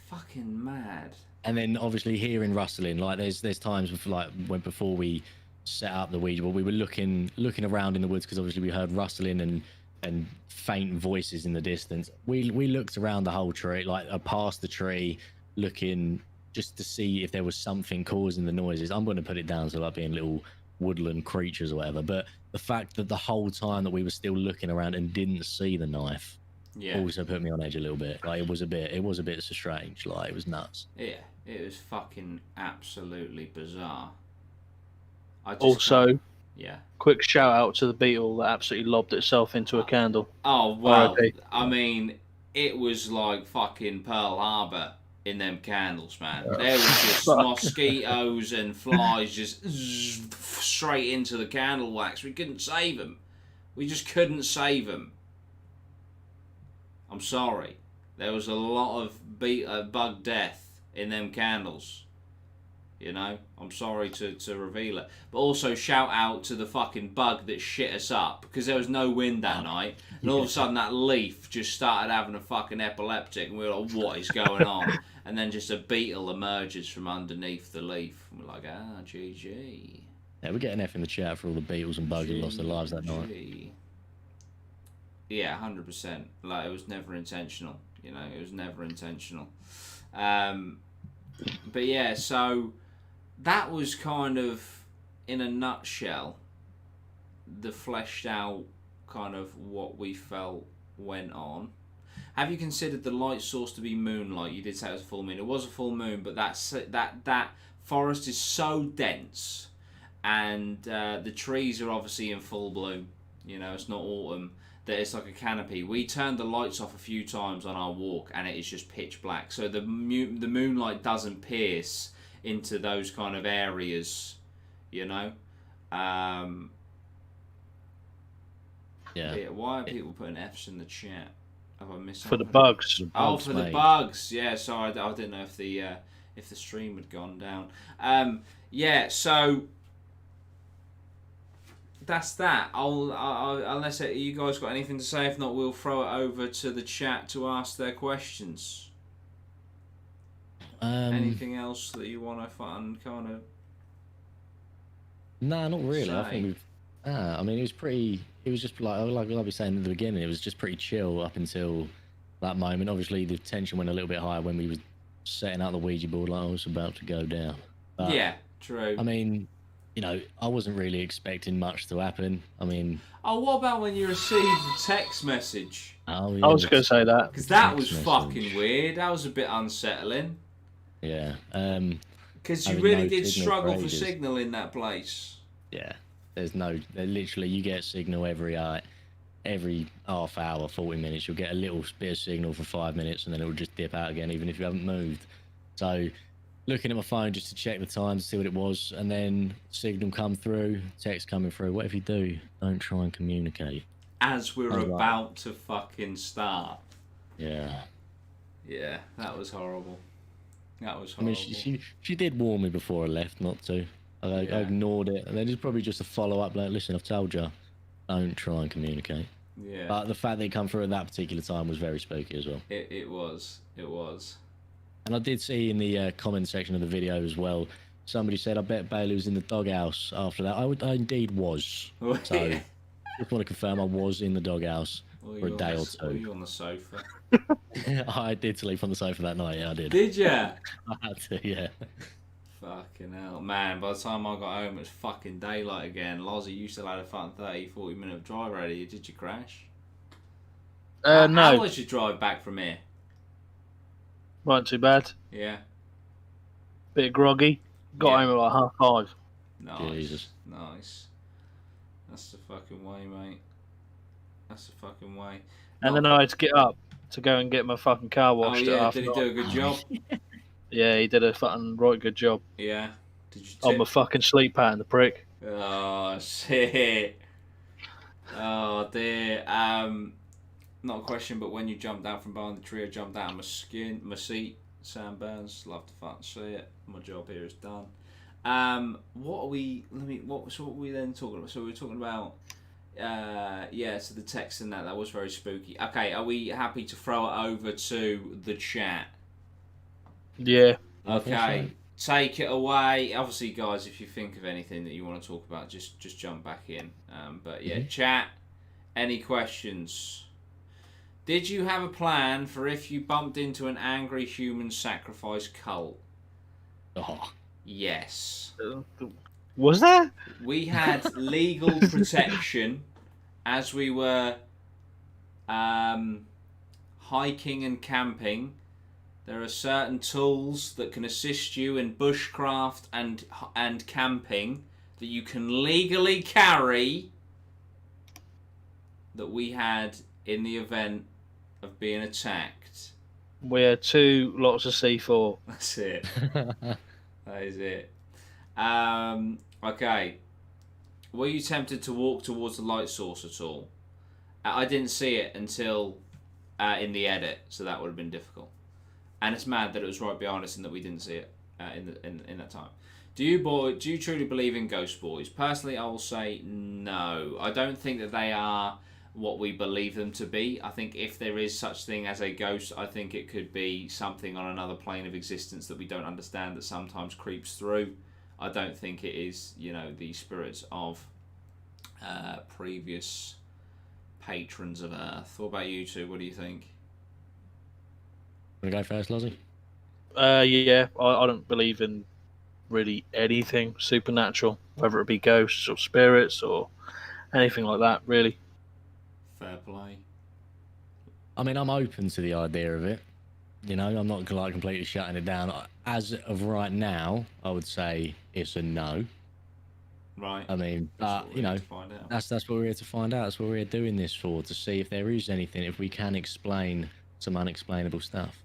Fucking mad. And then obviously hearing rustling, like there's times before we set up the Ouija board, we were looking around in the woods because obviously we heard rustling and faint voices in the distance. We looked around the whole tree, like past the tree, looking just to see if there was something causing the noises. I'm going to put it down to like being little woodland creatures or whatever, but the fact that the whole time that we were still looking around and didn't see the knife also put me on edge a little bit. Like it was a bit strange. Like it was nuts. Yeah, it was fucking absolutely bizarre. Quick shout out to the beetle that absolutely lobbed itself into a candle. Oh, well, I mean, it was like fucking Pearl Harbor in them candles, man. There was just mosquitoes and flies just straight into the candle wax. We couldn't save them. We just couldn't save them. I'm sorry. There was a lot of bug death in them candles. You know, I'm sorry to reveal it. But also shout out to the fucking bug that shit us up, because there was no wind that night. And all of a sudden that leaf just started having a fucking epileptic, and we were like, what is going on? And then just a beetle emerges from underneath the leaf. And we're like, GG. Yeah, we're getting F in the chat for all the beetles and bugs who lost their lives that night. Yeah, 100%. Like, it was never intentional. You know, it was never intentional. But yeah, so that was kind of, in a nutshell, the fleshed out kind of what we felt went on. Have you considered the light source to be moonlight? You did say it was a full moon. It was a full moon, but that forest is so dense, and the trees are obviously in full bloom. You know, it's not autumn. That it's like a canopy. We turned the lights off a few times on our walk, and it is just pitch black. So the moonlight doesn't pierce into those kind of areas, you know. Yeah. Why are people putting F's in the chat? Have I missed for the bugs? Oh, for the bugs. Yeah. Sorry, I didn't know if the stream had gone down. Yeah. So that's that. Unless you guys got anything to say. If not, we'll throw it over to the chat to ask their questions. Anything else that you want to kind of? No, not really. Say? I think we've. I mean, it was pretty. It was just like I was saying at the beginning. It was just pretty chill up until that moment. Obviously, the tension went a little bit higher when we were setting out the Ouija board. Like I was about to go down. But, yeah, true. I mean, you know, I wasn't really expecting much to happen. I mean. Oh, what about when you received the text message? Oh, yeah, I was going to say that. Because that was fucking weird. That was a bit unsettling. Yeah. Because you really did struggle for signal in that place. Yeah. Literally, you get signal every half hour, 40 minutes. You'll get a little bit of signal for 5 minutes, and then it will just dip out again, even if you haven't moved. So, looking at my phone just to check the time to see what it was, and then signal come through, text coming through. Whatever you do, don't try and communicate. As we're about to fucking start. Yeah. Yeah, that was horrible. That was horrible. I mean, she did warn me before I left not to. I ignored it, and then it's probably just a follow-up like, listen, I've told you, don't try and communicate. Yeah. But the fact that it come through at that particular time was very spooky as well. It was. And I did see in the comment section of the video as well, somebody said, I bet Bailey was in the doghouse after that. I indeed was. So, just want to confirm I was in the doghouse for a day or two. Were you on the sofa? I did sleep on the sofa that night, yeah, I did. Did you? I had to, yeah. Fucking hell. Man, by the time I got home, it was fucking daylight again. Lozzie, you still had a fucking 30-40 minute drive already. Did you crash? No. How was your drive back from here? Wasn't too bad. Yeah. Bit groggy. Got home at like 5:30. Nice. Jesus. Nice. That's the fucking way, mate. That's the fucking way. And then I had to get up to go and get my fucking car washed. Oh, yeah. Did he do a good job? Yeah, he did a fucking right good job. Yeah. Did you on my fucking sleep pattern, the prick. Oh, shit. Oh, dear. Not a question, but when you jumped out from behind the tree, I jumped out of my seat. Sam Burns, love to fucking see it. My job here is done. What are we then talking about? So we were talking about so the text and that was very spooky. Okay, are we happy to throw it over to the chat? Yeah. Okay. Take it away. Obviously, guys, if you think of anything that you want to talk about, just jump back in. But yeah, chat. Any questions? Did you have a plan for if you bumped into an angry human sacrifice cult? Oh. Yes. Was there? We had legal protection as we were hiking and camping. There are certain tools that can assist you in bushcraft and camping that you can legally carry that we had in the event of being attacked. We had 2 lots of C4. That's it. That is it. Okay. Were you tempted to walk towards the light source at all? I didn't see it until in the edit, so that would have been difficult. And it's mad that it was right behind us and that we didn't see it in that time. Do you truly believe in ghost boys? Personally, I will say no. I don't think that they are what we believe them to be. I think if there is such thing as a ghost, I think it could be something on another plane of existence that we don't understand that sometimes creeps through. I don't think it is, the spirits of previous patrons of Earth. What about you two? What do you think? Want to go first, Lozzie? Yeah, I don't believe in really anything supernatural, whether it be ghosts or spirits or anything like that, really. Fair play. I mean, I'm open to the idea of it. I'm not like completely shutting it down. As of right now, I would say it's a no. Right. I mean, but that's what we're here to find out. That's what we're doing this for, to see if there is anything, if we can explain some unexplainable stuff.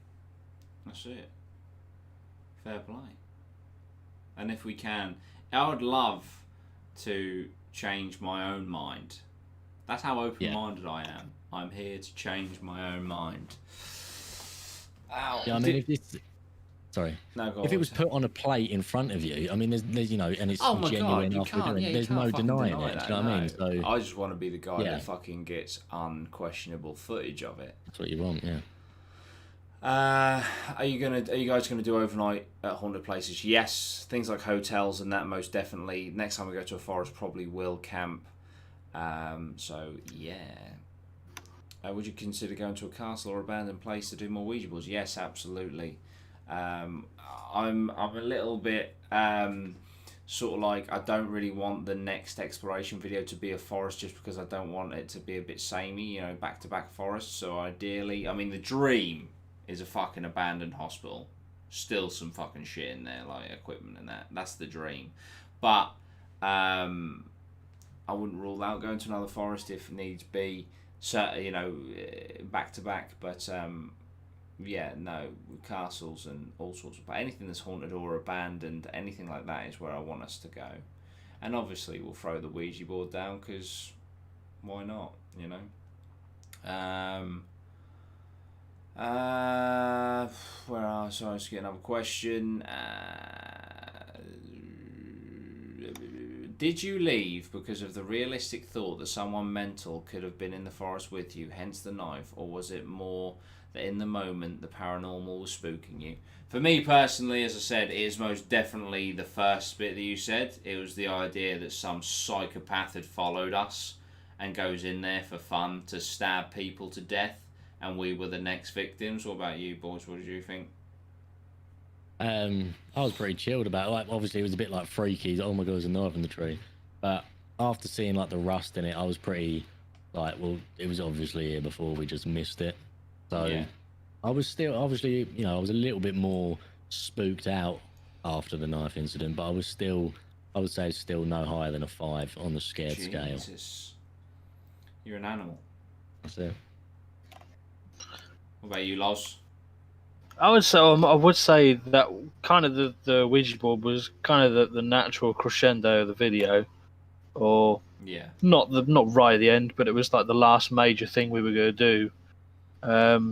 That's it. Fair play. And if we can, I would love to change my own mind. That's how open-minded I am. I'm here to change my own mind. Ow. Yeah, I mean, Sorry. No, go If on, it was put on a plate in front of you, I mean, there's and it's oh my genuine God, you after can't, doing, yeah, you there's can't no fucking denying deny it. that, Do you know what I mean? So I just want to be the guy yeah. that fucking gets unquestionable footage of it. That's what you want, yeah. Are you guys gonna do overnight at haunted places? Yes, things like hotels and that most definitely. Next time we go to a forest, probably will camp. So yeah. Would you consider going to a castle or abandoned place to do more Ouija boards? Yes, absolutely. I'm a little bit sort of like, I don't really want the next exploration video to be a forest, just because I don't want it to be a bit samey, back to back forests. So ideally, I mean, the dream is a fucking abandoned hospital, still some fucking shit in there, like equipment and that. That's the dream. But I wouldn't rule out going to another forest if needs be. So, back to back. But yeah, no, castles and all sorts of, but anything that's haunted or abandoned, anything like that is where I want us to go. And obviously we'll throw the Ouija board down, because why not, where else? So let's get another question. Did you leave because of the realistic thought that someone mental could have been in the forest with you, hence the knife, or was it more that in the moment the paranormal was spooking you? For me personally, as I said, it is most definitely the first bit that you said. It was the idea that some psychopath had followed us and goes in there for fun to stab people to death, and we were the next victims. What about you, boys? What did you think? I was pretty chilled about it. Like, obviously, it was a bit like freaky. Oh my God, there's a knife in the tree. But after seeing like the rust in it, I was pretty like, well, it was obviously here before. We just missed it. So yeah. I was still, obviously, I was a little bit more spooked out after the knife incident, but I was still, I would say, still no higher than a 5 on the scared scale. You're an animal. That's it. What about you, Loz? I would say that kind of the Ouija board was kind of the natural crescendo of the video, or not right at the end, but it was like the last major thing we were going to do.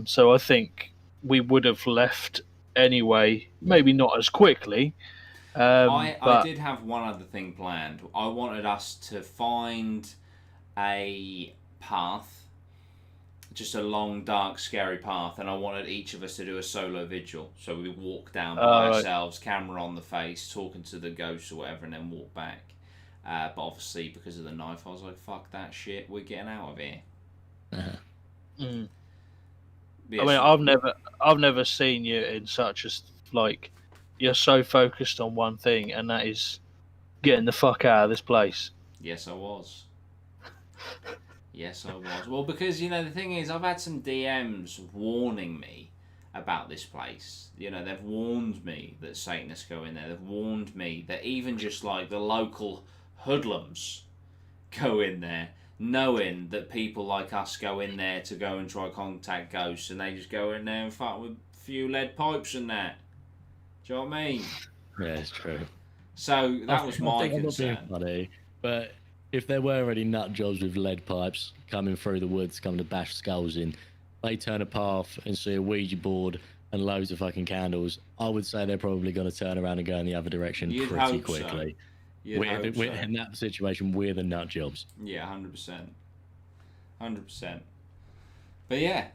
So I think we would have left anyway, maybe not as quickly. I did have one other thing planned. I wanted us to find a path. Just a long, dark, scary path, and I wanted each of us to do a solo vigil. So we walk down by ourselves, camera on the face, talking to the ghosts or whatever, and then walk back. But obviously, because of the knife, I was like, "Fuck that shit, we're getting out of here." Yes. I mean, I've never seen you in such a like, you're so focused on one thing, and that is getting the fuck out of this place. Yes, I was. Yes, I was. Well, because, the thing is, I've had some DMs warning me about this place. They've warned me that Satanists go in there. They've warned me that even just like the local hoodlums go in there, knowing that people like us go in there to go and try contact ghosts, and they just go in there and fuck with a few lead pipes and that. Do you know what I mean? Yeah, it's true. So that was my concern. I'm not being funny, but if there were any nut jobs with lead pipes coming through the woods, coming to bash skulls in, they turn a path and see a Ouija board and loads of fucking candles, I would say they're probably going to turn around and go in the other direction pretty quickly. So. In that situation, we're the nut jobs. Yeah, 100%. 100%. But yeah,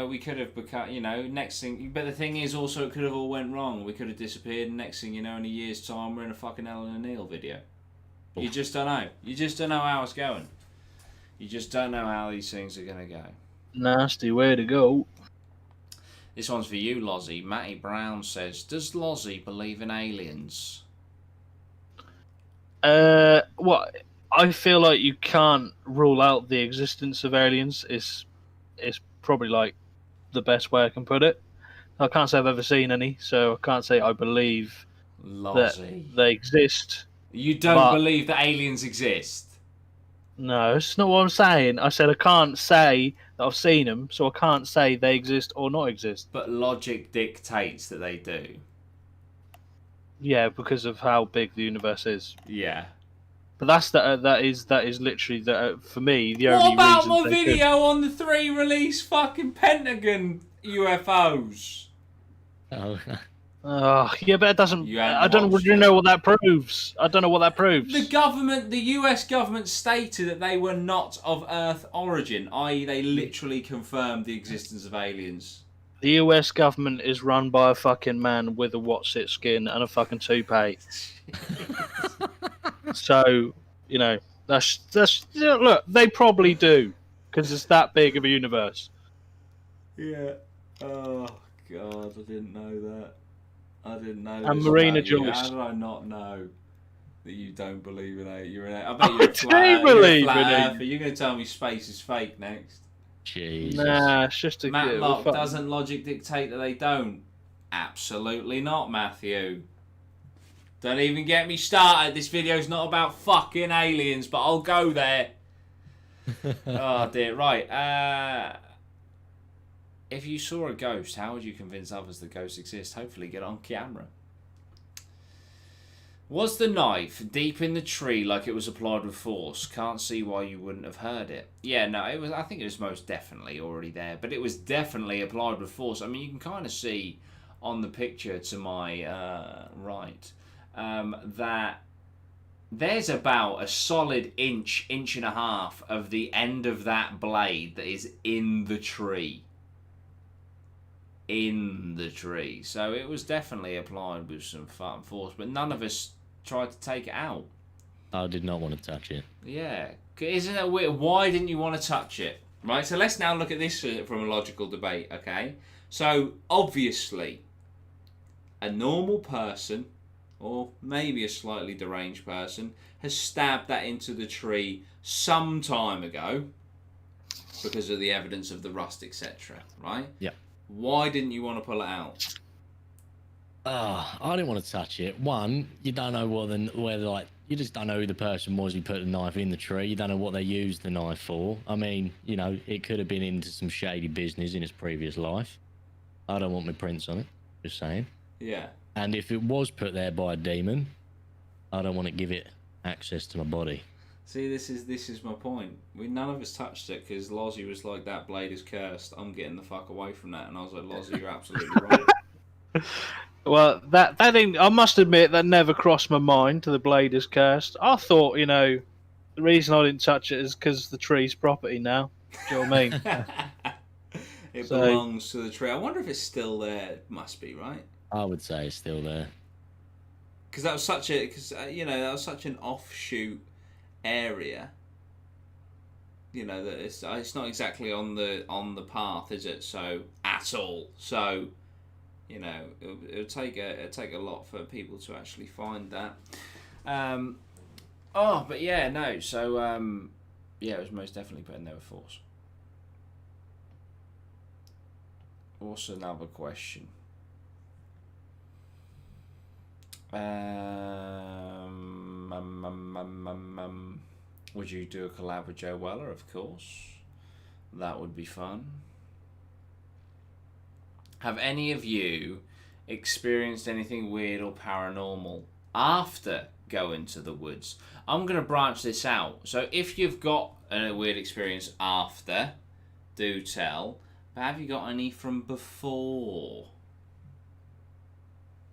we could have become, next thing. But the thing is also, it could have all went wrong. We could have disappeared, and next thing you know, in a year's time, we're in a fucking Ellen and Neil video. You just don't know. You just don't know how it's going. You just don't know how these things are going to go. Nasty way to go. This one's for you, Lozzie. Matty Brown says, does Lozzie believe in aliens? Well, I feel like you can't rule out the existence of aliens. It's probably like the best way I can put it. I can't say I've ever seen any, so I can't say I believe that they exist. You don't believe that aliens exist? No, it's not what I'm saying. I said I can't say that I've seen them, so I can't say they exist or not exist. But logic dictates that they do. Yeah, because of how big the universe is. Yeah. But that is literally for me the only reason. What about my video on the 3 release fucking Pentagon UFOs? Oh. Yeah, but it doesn't. You haven't I don't watched really it. know what that proves. I don't know what that proves. The US government stated that they were not of Earth origin, i.e., they literally confirmed the existence of aliens. The US government is run by a fucking man with a what's-it skin and a fucking toupee. So, you know, that's look, they probably do, because it's that big of a universe. Yeah. Oh God, I didn't know that. I didn't know. And this Marina about you. Joyce. How did I not know that you don't believe in it? I bet I you're a flat, do believe in it. earther. You're going to tell me space is fake next. Jesus. Nah, it's just a Matlock, doesn't logic dictate that they don't? Absolutely not, Matthew. Don't even get me started. This video's not about fucking aliens, but I'll go there. Oh dear. Right. If you saw a ghost, how would you convince others that ghosts exist? Hopefully get on camera. Was the knife deep in the tree like it was applied with force? Can't see why you wouldn't have heard it. Yeah, no, it was. I think it was most definitely already there, but it was definitely applied with force. I mean, you can kind of see on the picture to my right that there's about a solid inch and a half of the end of that blade that is in the tree. So it was definitely applied with some force, but none of us tried to take it out. I did not want to touch it. Yeah, isn't that weird? Why didn't you want to touch it? Right, so let's now look at this from a logical debate, okay? So obviously a normal person, or maybe a slightly deranged person, has stabbed that into the tree some time ago because of the evidence of the rust, etc., right? Yeah. Why didn't you want to pull it out? I didn't want to touch it. One, you don't know you just don't know who the person was who put the knife in the tree. You don't know what they used the knife for. I mean, you know, it could have been into some shady business in his previous life. I don't want my prints on it. Just saying. Yeah. And if it was put there by a demon, I don't want to give it access to my body. See, this is my point. None of us touched it because Lozzie was like, that blade is cursed. I'm getting the fuck away from that. And I was like, Lozzie, you're absolutely right. Well, that thing, I must admit, that never crossed my mind. The blade is cursed. I thought, you know, the reason I didn't touch it is because the tree's property now. Do you know what I mean? It belongs to the tree. I wonder if it's still there. It must be, right? I would say it's still there. Because that was such that was such an offshoot area. You know that it's not exactly on the path, is it? So at all. So, you know, it'll take a lot for people to actually find that. But yeah, no. So yeah, it was most definitely put in there with force. What's another question? Would you do a collab with Joe Weller? Of course. That would be fun. Have any of you experienced anything weird or paranormal after going to the woods? I'm going to branch this out. So if you've got a weird experience after, do tell. But have you got any from before?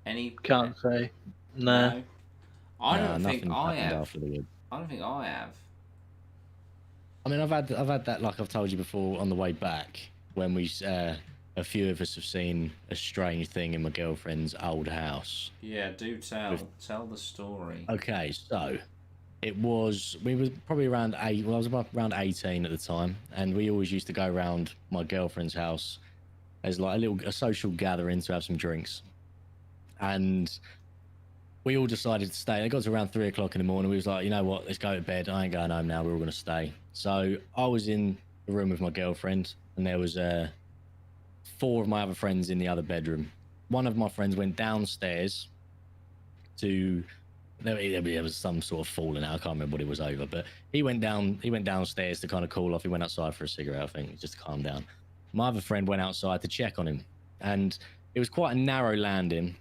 Any? Can't say. No. I don't think I have. After the wood. I don't think I have. I mean, I've had that, like I've told you before, on the way back when a few of us have seen a strange thing in my girlfriend's old house. Yeah, do tell. Tell the story. Okay, so we were probably around I was about around 18 at the time, and we always used to go around my girlfriend's house as like a social gathering to have some drinks. And we all decided to stay. It got to around 3 o'clock in the morning. We was like, you know what, let's go to bed. I ain't going home now. We're all going to stay. So I was in the room with my girlfriend, and there was 4 of my other friends in the other bedroom. One of my friends went downstairs to... There was some sort of falling out. I can't remember what it was over, but he went downstairs to kind of cool off. He went outside for a cigarette, I think, just to calm down. My other friend went outside to check on him, and it was quite a narrow landing.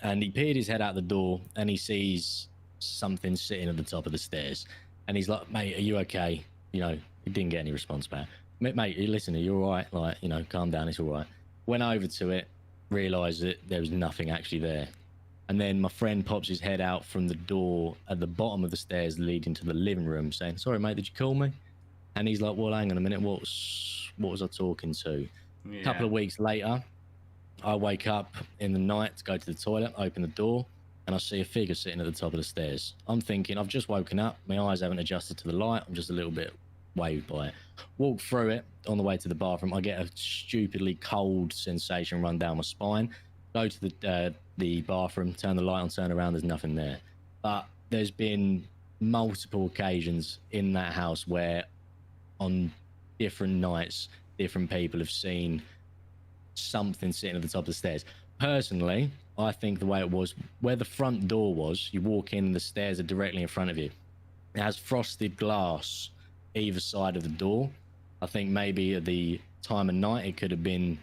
And he peered his head out the door, and he sees something sitting at the top of the stairs. And he's like, "Mate, are you okay?" You know, he didn't get any response back. "Mate, listen, are you all right? Like, you know, calm down, it's all right." Went over to it, realised that there was nothing actually there. And then my friend pops his head out from the door at the bottom of the stairs leading to the living room, saying, "Sorry, mate, did you call me?" And he's like, "Well, hang on a minute, what was I talking to?" Yeah. A couple of weeks later, I wake up in the night to go to the toilet, open the door, and I see a figure sitting at the top of the stairs. I'm thinking, I've just woken up, my eyes haven't adjusted to the light, I'm just a little bit waved by it. Walk through it on the way to the bathroom, I get a stupidly cold sensation run down my spine. Go to the bathroom, turn the light on, turn around, there's nothing there. But there's been multiple occasions in that house where on different nights, different people have seen something sitting at the top of the stairs. Personally, I think the way it was, where the front door was, you walk in and the stairs are directly in front of you. It has frosted glass either side of the door. I think maybe at the time of night it could have been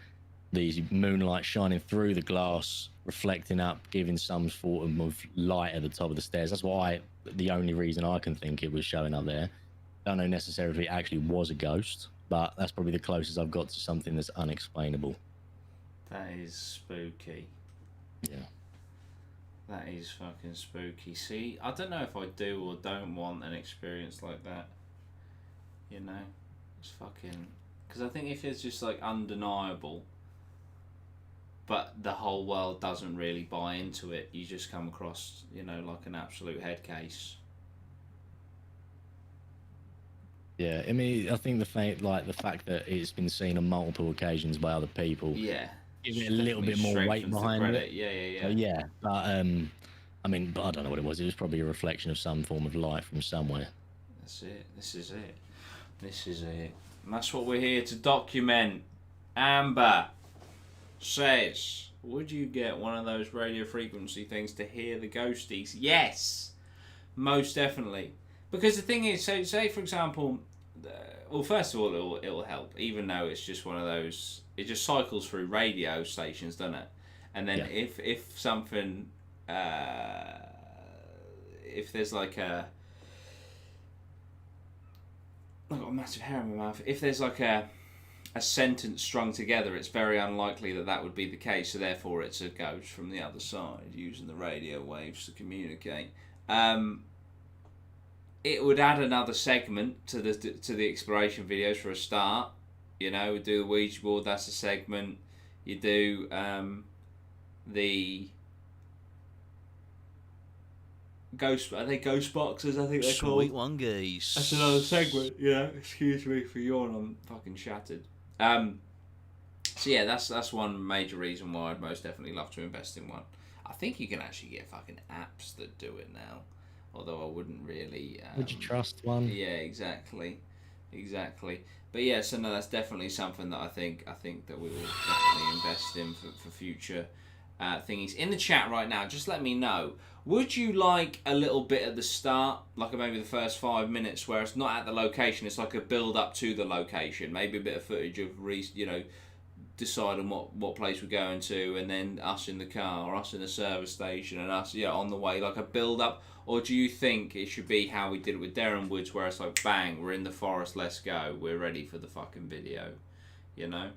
the moonlight shining through the glass, reflecting up, giving some sort of light at the top of the stairs. That's why the only reason I can think it was showing up there. Don't know necessarily if it actually was a ghost, but that's probably the closest I've got to something that's unexplainable. That is spooky. Yeah. That is fucking spooky. See, I don't know if I do or don't want an experience like that. You know? It's fucking... Because I think if it's just, like, undeniable, but the whole world doesn't really buy into it, you just come across, you know, like an absolute head case. Yeah, I mean, I think the fact that it's been seen on multiple occasions by other people... Yeah. Give it a little bit more weight behind it. Yeah. Yeah, but I mean, but I don't know what it was. It was probably a reflection of some form of light from somewhere. That's it. This is it. And that's what we're here to document. Amber says, would you get one of those radio frequency things to hear the ghosties? Yes, most definitely. Because the thing is, so say for example, well, first of all, it'll help, even though it's just one of those. It just cycles through radio stations, doesn't it? And then if something, if there's like a, I've got a massive hair in my mouth. If there's like a sentence strung together, it's very unlikely that would be the case. So therefore, it's a ghost from the other side using the radio waves to communicate. It would add another segment to the exploration videos for a start. You know, we do the Ouija board, that's a segment. You do the ghost, are they ghost boxes, I think they're called? Sweet one, geese. That's another segment, yeah. Excuse me for yawning, I'm fucking shattered. So yeah, that's one major reason why I'd most definitely love to invest in one. I think you can actually get fucking apps that do it now. Although I wouldn't really... Would you trust one? Yeah, exactly. But yeah, so no, that's definitely something that I think that we will definitely invest in for future thingies. In the chat right now, just let me know. Would you like a little bit at the start, like maybe the first 5 minutes, where it's not at the location, it's like a build up to the location, maybe a bit of footage of deciding what place we're going to, and then us in the car, or us in the service station, and us on the way, like a build up? Or do you think it should be how we did it with Darren Woods, where it's like, bang, we're in the forest, let's go, we're ready for the fucking video, you know?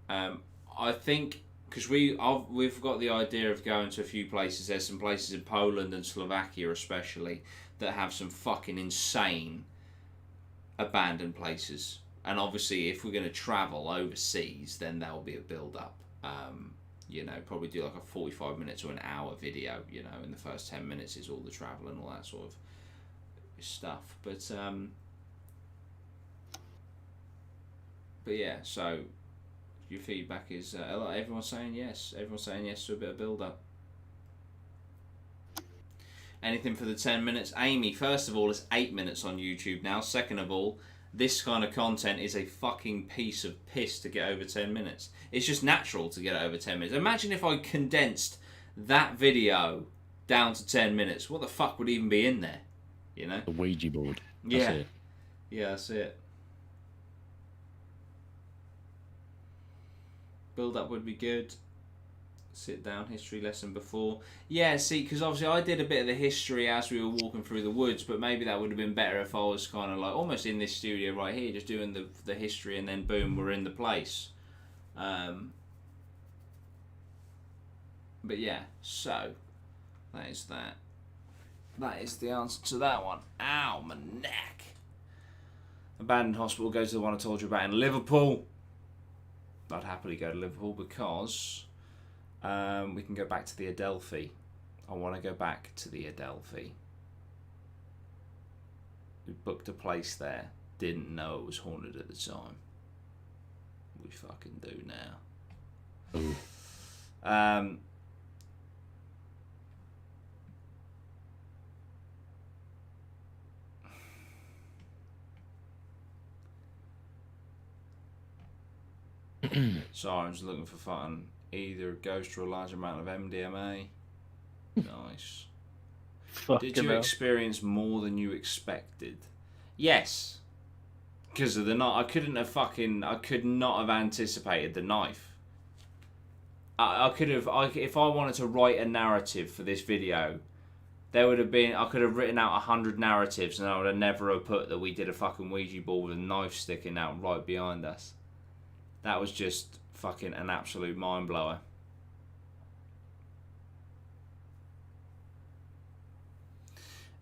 I think, because we've got the idea of going to a few places. There's some places in Poland and Slovakia especially that have some fucking insane abandoned places. And obviously, if we're going to travel overseas, then there'll be a build-up. Probably do like a 45 minutes or an hour video, and the first 10 minutes is all the travel and all that sort of stuff. But yeah, so your feedback is, everyone's saying yes. Everyone's saying yes to a bit of build-up. Anything for the 10 minutes? Amy, first of all, it's 8 minutes on YouTube now. Second of all, this kind of content is a fucking piece of piss to get over 10 minutes. It's just natural to get over 10 minutes. Imagine if I condensed that video down to 10 minutes. What the fuck would even be in there? The Ouija board. That's it. Yeah, that's it. Build up would be good. Sit down history lesson before. Yeah, see, because obviously I did a bit of the history as we were walking through the woods, but maybe that would have been better if I was kind of like almost in this studio right here, just doing the history, and then boom, we're in the place. But yeah, so that is that. That is the answer to that one. Ow, my neck. Abandoned hospital, go to the one I told you about in Liverpool. I'd happily go to Liverpool because we can go back to the Adelphi. I want to go back to the Adelphi. We booked a place there. Didn't know it was haunted at the time. We fucking do now. Ooh. Sorry, I'm just looking for fun. Either a ghost or a large amount of MDMA. Nice. Did you experience more than you expected? Yes. Because of the knife. I could not have anticipated the knife. I could have, if I wanted to write a narrative for this video, there would have been, I could have written out 100 narratives and I would have never have put that we did a fucking Ouija board with a knife sticking out right behind us. That was just fucking an absolute mind blower.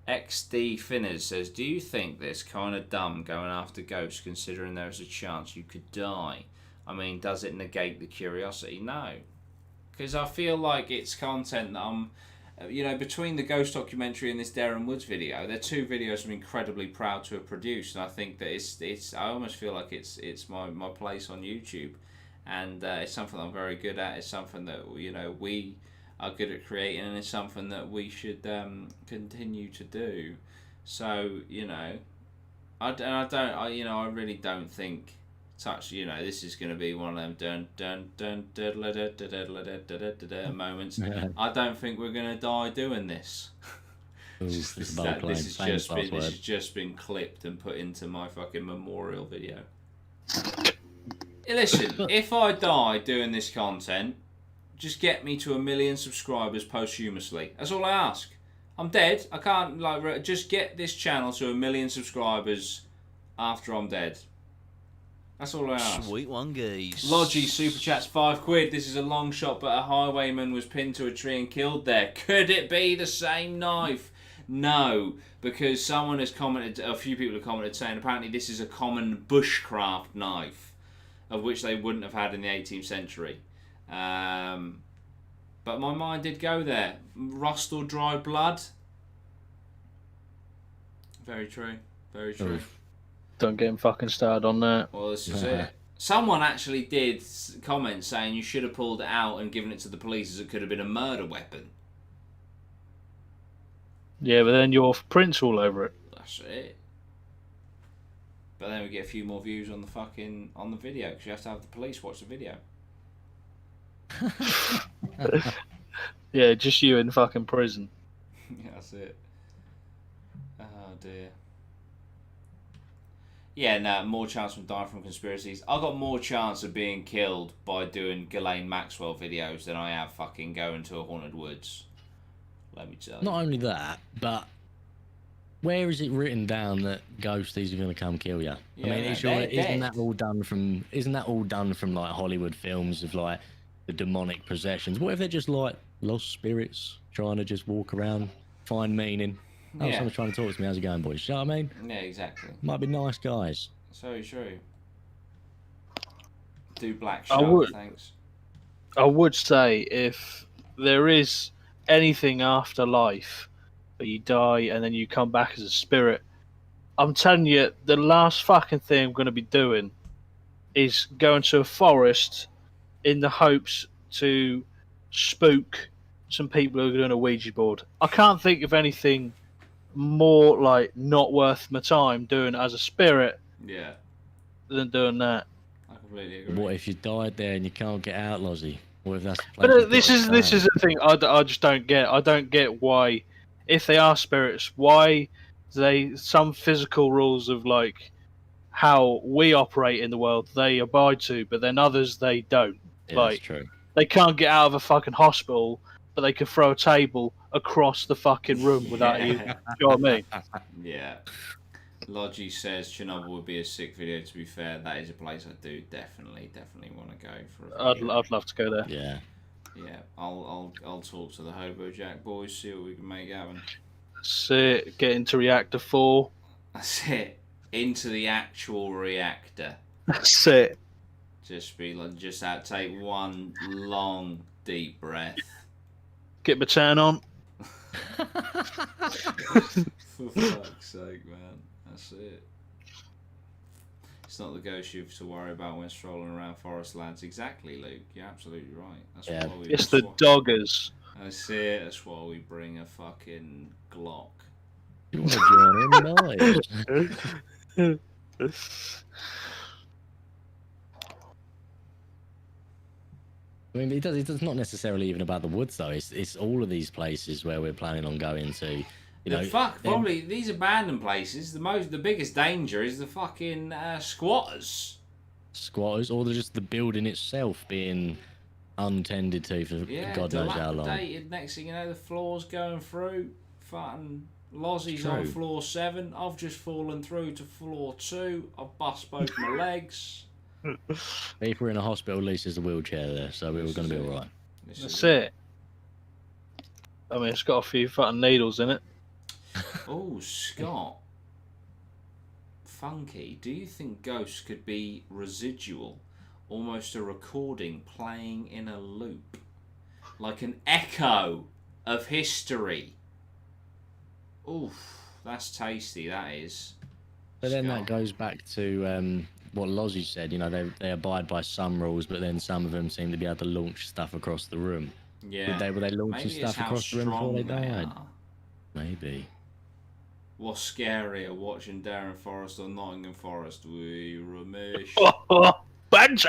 XD Finners says, do you think this kind of dumb going after ghosts considering there is a chance you could die? I mean, does it negate the curiosity? No. Because I feel like it's content that I'm, between the ghost documentary and this Darren Woods video, they're two videos I'm incredibly proud to have produced, and I think that it's I almost feel like it's my place on YouTube, and it's something I'm very good at. It's something that we are good at creating, and it's something that we should continue to do. So I really don't think this is going to be one of them moments. I don't think we're going to die doing this. This has just been clipped and put into my fucking memorial video. Listen, if I die doing this content, just get me to 1 million subscribers posthumously. That's all I ask. I'm dead. I can't just get this channel to 1 million subscribers after I'm dead. That's all I ask. Sweet one, guys. Logie super chats £5. This is a long shot, but a highwayman was pinned to a tree and killed there. Could it be the same knife? No, because someone has commented. A few people have commented saying apparently this is a common bushcraft knife, of which they wouldn't have had in the 18th century. But my mind did go there. Rust or dry blood. Very true. Very true. Don't get him fucking started on that. Well, this is it. Someone actually did comment saying you should have pulled it out and given it to the police as it could have been a murder weapon. Yeah, but then your prints all over it. That's it. But then we get a few more views on the video because you have to have the police watch the video. Yeah, just you in fucking prison. Yeah, that's it. Oh dear. Yeah, no, more chance from dying from conspiracies. I got more chance of being killed by doing Ghislaine Maxwell videos than I have fucking going to a haunted woods. Let me tell you. Not only that, but where is it written down that ghosties are going to come kill you? Yeah, I mean, isn't that all done from like Hollywood films of like the demonic possessions? What if they're just like lost spirits trying to just walk around, find meaning? Oh, Yeah. someone's trying to talk to me. How's it going, boys? You know what I mean? Yeah, exactly. Might be nice guys. So true. Do Black I Shark, would. thanks. I would say if there is anything after life, but you die and then you come back as a spirit, I'm telling you, the last fucking thing I'm going to be doing is going to a forest in the hopes to spook some people who are doing a Ouija board. I can't think of anything more like not worth my time doing it as a spirit Yeah, than doing that. I completely agree. What if you died there and you can't get out, Lozzie? What if that's the place But you've this got is to this stay? is the thing I just don't get. I don't get why, if they are spirits, why some physical rules of like how we operate in the world they abide to, but then others they don't. Yeah, Like that's true. they can't get out of a fucking hospital, but they can throw a table across the fucking room without you. Yeah. You know what I mean? Yeah. Logie says Chernobyl would be a sick video. To be fair, that is a place I do definitely want to go for. I'd love to go there. Yeah. Yeah, I'll talk to the Hobo Jack boys, see what we can make happen. That's it. Get into reactor 4. That's it. Into the actual reactor. That's it. Just take one long deep breath. Get my turn on. For fuck's sake, man. That's it. It's not the ghost you have to worry about when strolling around forest lands. Exactly, Luke. You're absolutely right. That's why It's the doggers. That's it. That's why we bring a fucking Glock. You want to join in, I mean, it's not necessarily even about the woods, though. It's all of these places where we're planning on going to. Probably these abandoned places. The biggest danger is the fucking squatters. Squatters, or just the building itself being untended to for God knows how long. Next thing you know, the floor's going through. Fucking Lozzie's on floor 7. I've just fallen through to floor 2. I've bust both my legs. If we're in a hospital, at least there's a wheelchair there, so we were going to be all right. That's it. I mean, it's got a few fucking needles in it. Oh, Scott. Funky. Do you think ghosts could be residual? Almost a recording playing in a loop? Like an echo of history? Oof. That's tasty, that is. But then that goes back to what Lozzie said. They abide by some rules, but then some of them seem to be able to launch stuff across the room. Yeah. Were they launching stuff across the room before they died? Maybe. What's scarier, watching Darren Forrest or Nottingham Forest? We Ramesh. Banter!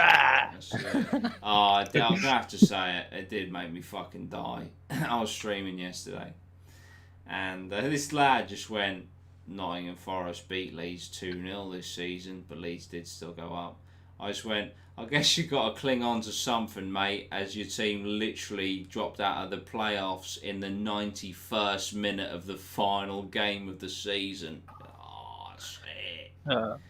I'm gonna have to say it. It did make me fucking die. I was streaming yesterday, and this lad just went, Nottingham Forest beat Leeds 2-0 this season, but Leeds did still go up. I just went, I guess you got to cling on to something, mate, as your team literally dropped out of the playoffs in the 91st minute of the final game of the season. Oh, shit.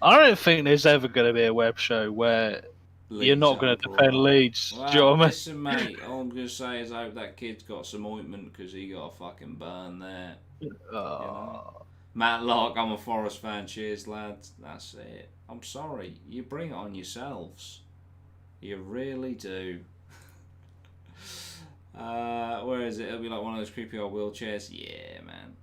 I don't think there's ever going to be a web show where you're not going to defend Leeds. Well, do you know what I mean? Listen, mate, all I'm going to say is I hope that kid's got some ointment because he got a fucking burn there. Matt Locke, I'm a Forest fan. Cheers, lads. That's it. I'm sorry. You bring it on yourselves. You really do. Where is it? It'll be like one of those creepy old wheelchairs. Yeah, man.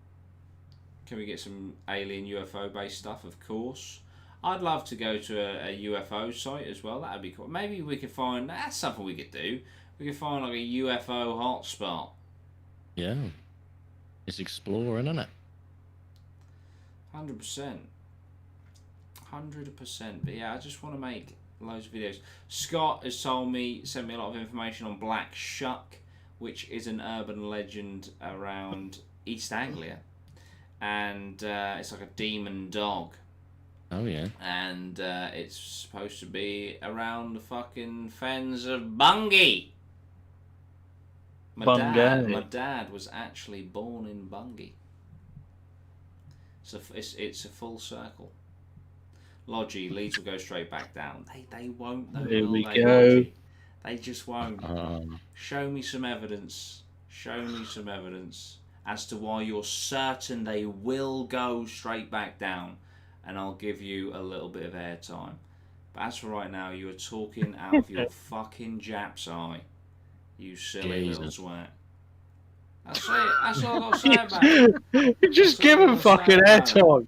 Can we get some alien UFO based stuff? Of course. I'd love to go to a UFO site as well. That'd be cool. Maybe we could find... That's something we could do. We could find like a UFO hotspot. Yeah. It's exploring, isn't it? 100%. 100%. But yeah, I just want to make loads of videos. Scott has sent me a lot of information on Black Shuck, which is an urban legend around East Anglia. And it's like a demon dog. Oh, yeah. And it's supposed to be around the fucking fens of Bungay. My dad was actually born in Bungay. So it's a full circle. Logie, Leeds will go straight back down. They won't though. Here we go. Logie? They just won't. Show me some evidence. Show me some evidence as to why you're certain they will go straight back down, and I'll give you a little bit of airtime. But as for right now, you are talking out of your fucking Jap's eye. You silly little twat. That's it. That's all I've got to say about it. Just give him fucking airtime.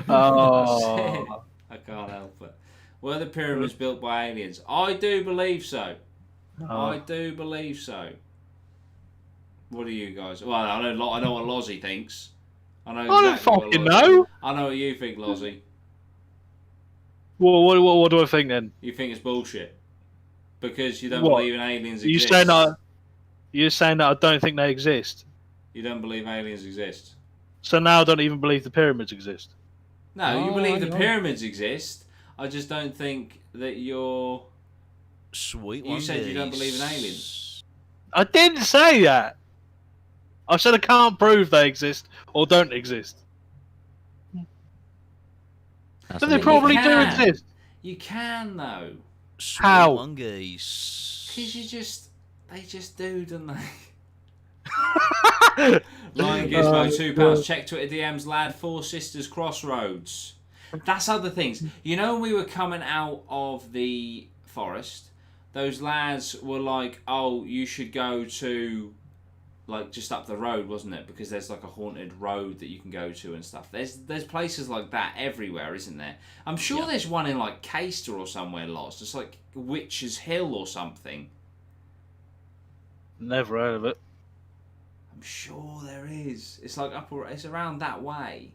Oh. I can't help it. Were the pyramids built by aliens? I do believe so. I do believe so. What do you guys? Well, I know what Lozzie thinks. I don't fucking know. I know what you think, Lozzie. Well, what do I think then? You think it's bullshit because you don't believe in aliens exist. You're saying that I don't think they exist. You don't believe aliens exist. So now I don't even believe the pyramids exist. No, you believe the pyramids exist. I just don't think that you're... Sweet one. You said you don't believe in aliens. I didn't say that. I said I can't prove they exist or don't exist. But they probably do exist. You can, though. How? Because you just... They just do, don't they? Lion Gizmo, £2. Check Twitter DMs, lad. Four Sisters Crossroads. That's other things. You know, when we were coming out of the forest, those lads were like, "Oh, you should go to, like, just up the road, wasn't it? Because there's like a haunted road that you can go to and stuff." There's places like that everywhere, isn't there? I'm sure there's one in like Caister or somewhere lost. It's like Witch's Hill or something. Never heard of it. I'm sure there is. It's like it's around that way.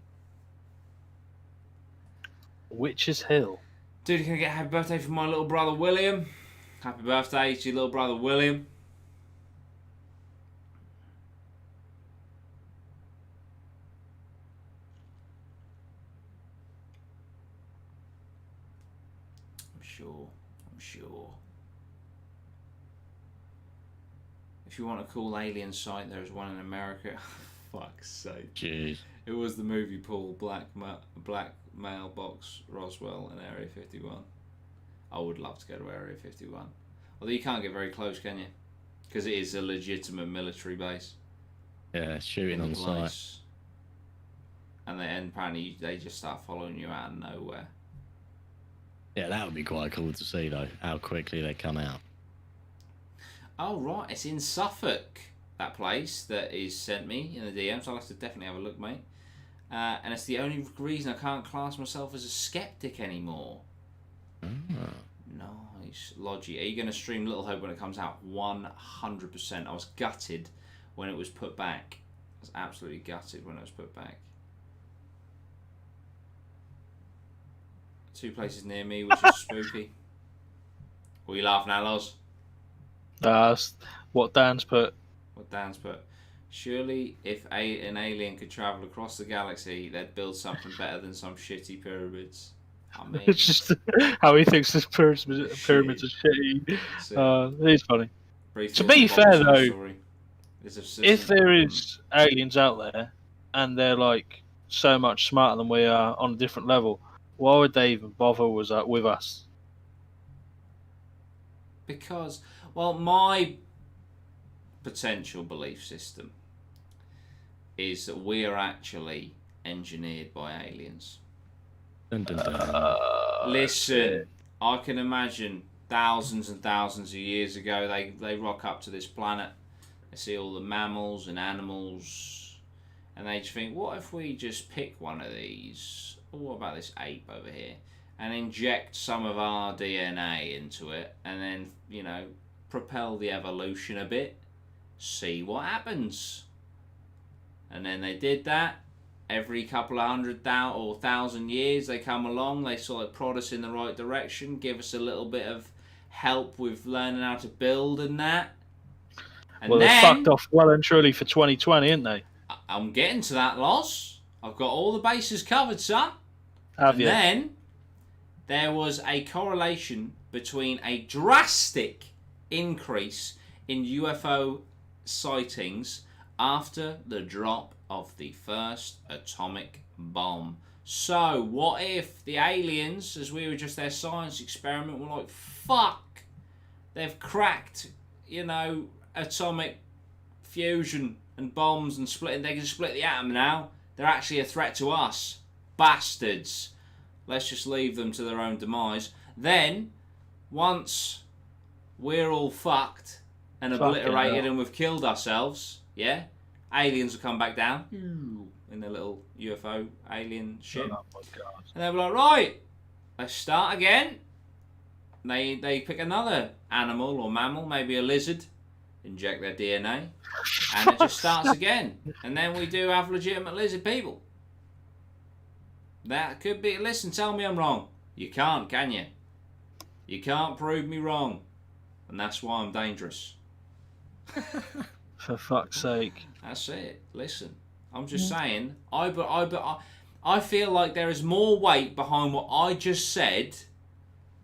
Witch's Hill. Dude, can I get a happy birthday from my little brother William? Happy birthday to your little brother William. I'm sure. If you want a cool alien site, there's one in America. Fuck's sake. Jeez. It was the movie Paul, Black Mailbox, Roswell, and Area 51. I would love to go to Area 51. Although you can't get very close, can you? Because it is a legitimate military base. Yeah, shooting on site. And apparently they just start following you out of nowhere. Yeah, that would be quite cool to see, though, how quickly they come out. Oh, right. It's in Suffolk, that place that is sent me in the DMs. I'll have to definitely have a look, mate. And it's the only reason I can't class myself as a skeptic anymore. Nice. Logi. Are you going to stream Little Hope when it comes out? 100%. I was gutted when it was put back. I was absolutely gutted when it was put back. 2 places near me, which is spooky. What are you laughing at, Loz? That's what Dan's put. Surely, if an alien could travel across the galaxy, they'd build something better than some shitty pyramids. I mean, It's just how he thinks the pyramids are shitty. It's funny. To be fair, though, if there is aliens out there and they're like so much smarter than we are on a different level, why would they even bother with us? Because, well, my potential belief system is that we are actually engineered by aliens. Dun, dun, dun. Listen, I can imagine thousands and thousands of years ago they rock up to this planet, they see all the mammals and animals, and they just think, what if we just pick one of these, or what about this ape over here, and inject some of our DNA into it, and then, you know, propel the evolution a bit, see what happens. And then they did that. Every couple of 100,000 or 1,000 years they come along, they sort of prod us in the right direction, give us a little bit of help with learning how to build and that. And well, then, they fucked off well and truly for 2020, ain't they? I'm getting to that, Loss. I've got all the bases covered, son. Have you? Then there was a correlation between a drastic increase in UFO sightings after the drop of the first atomic bomb. So, what if the aliens, as we were just their science experiment, were like, fuck, they've cracked, you know, atomic fusion and bombs and splitting, they can split the atom now. They're actually a threat to us. Bastards. Let's just leave them to their own demise. Then, once we're all fucked and obliterated and we've killed ourselves, yeah, aliens will come back down in their little UFO alien ship. Oh my God. And they'll be like, right, let's start again. They pick another animal or mammal, maybe a lizard, inject their DNA, and it just starts again. And then we do have legitimate lizard people. That could be... Listen, tell me I'm wrong. You can't, can you? You can't prove me wrong. And that's why I'm dangerous. For fuck's sake. That's it. Listen, I'm just saying, I feel like there is more weight behind what I just said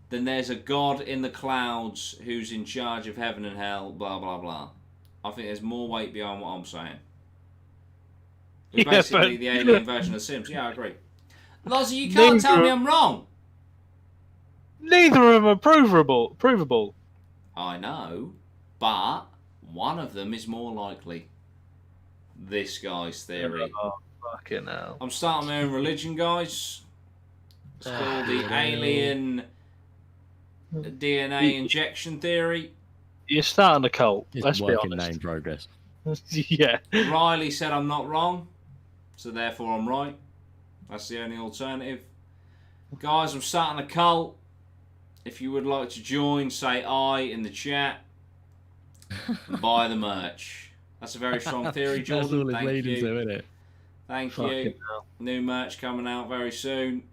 than there's a God in the clouds who's in charge of heaven and hell, blah, blah, blah. I think there's more weight behind what I'm saying. We're basically the alien version of Sims. Yeah, I agree. Lozzie, you can't tell me I'm wrong. Neither of them are provable. I know, but one of them is more likely. This guy's theory. Oh, fucking hell. I'm starting my own religion, guys. It's called the alien DNA injection theory. You're starting a cult. It's Let's a be working honest. name progress. Yeah. Riley said I'm not wrong, so therefore I'm right. That's the only alternative. Guys, I'm starting a cult. If you would like to join, say I in the chat. And buy the merch. That's a very strong theory, Jordan. That's all it's Thank leading you. to, isn't it? Thank Fucking you. hell. New merch coming out very soon.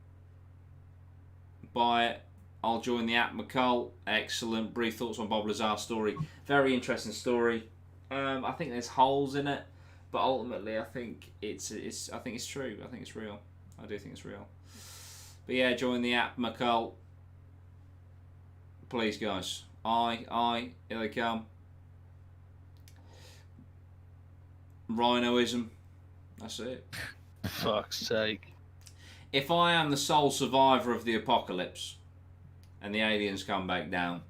Buy it. I'll join the Atma cult. Excellent. Brief thoughts on Bob Lazar's story. Very interesting story. I think there's holes in it, but ultimately I think it's true. I think it's real. I do think it's real. But yeah, join the Atma cult. Please, guys. Here they come. Rhinoism. That's it. Fuck's sake. If I am the sole survivor of the apocalypse and the aliens come back down,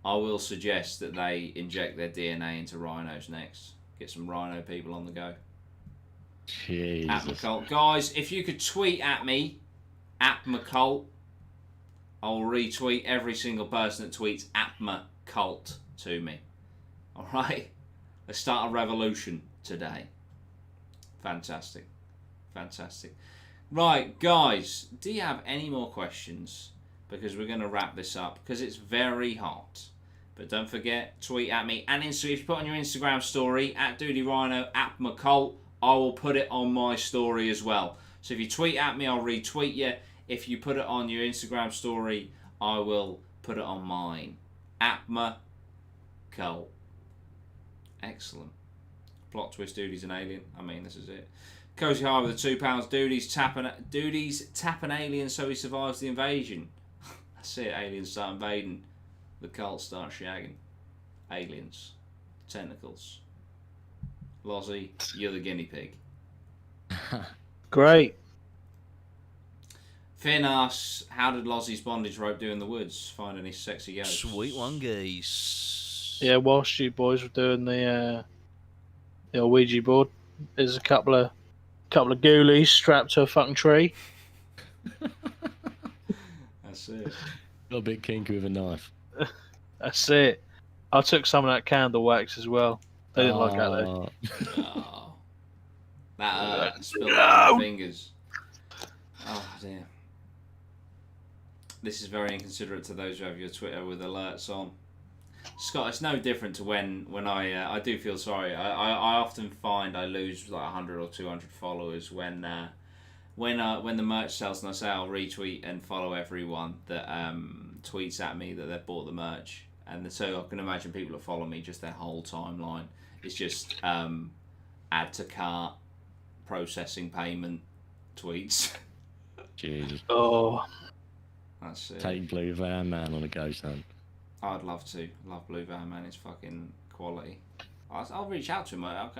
I will suggest that they inject their DNA into rhinos next. Get some rhino people on the go. Jesus. Atmacult. Guys, if you could tweet at me, Atmacult, I'll retweet every single person that tweets Atmacult to me. Alright? Let's start a revolution today. Fantastic. Fantastic. Right, guys, do you have any more questions? Because we're going to wrap this up, because it's very hot. But don't forget, tweet at me. And if you put on your Instagram story, at Dudey Rhino, Atmacult, I will put it on my story as well. So if you tweet at me, I'll retweet you. If you put it on your Instagram story, I will put it on mine. Atmacult. Excellent. Plot twist, Dudey's an alien. I mean, this is it. Cozy High with the £2. Dudey's tap an alien so he survives the invasion. That's it. Aliens start invading. The cult start shagging. Aliens. Tentacles. Lozzie, you're the guinea pig. Great. Finn asks, how did Lozzie's bondage rope do in the woods? Find any sexy ghosts? Sweet one, geese. Yeah, whilst you boys were doing the Ouija board, there's a couple of ghoulies strapped to a fucking tree. That's it. Got a bit kinky with a knife. That's it. I took some of that candle wax as well. They didn't like that though. Oh. That hurt. Spilled out my fingers. Oh dear. This is very inconsiderate to those who have your Twitter with alerts on. Scott, it's no different to when I do feel sorry. I often find I lose like 100 or 200 followers when the merch sells, and I say I'll retweet and follow everyone that tweets at me that they've bought the merch, and so I can imagine people that follow me, just their whole timeline is just add to cart, processing payment tweets. Jesus. Oh, That's it. Take Blue Van Man on a ghost hunt. I'd love to. Love Blue Van Man. It's fucking quality. I'll reach out to him. I'll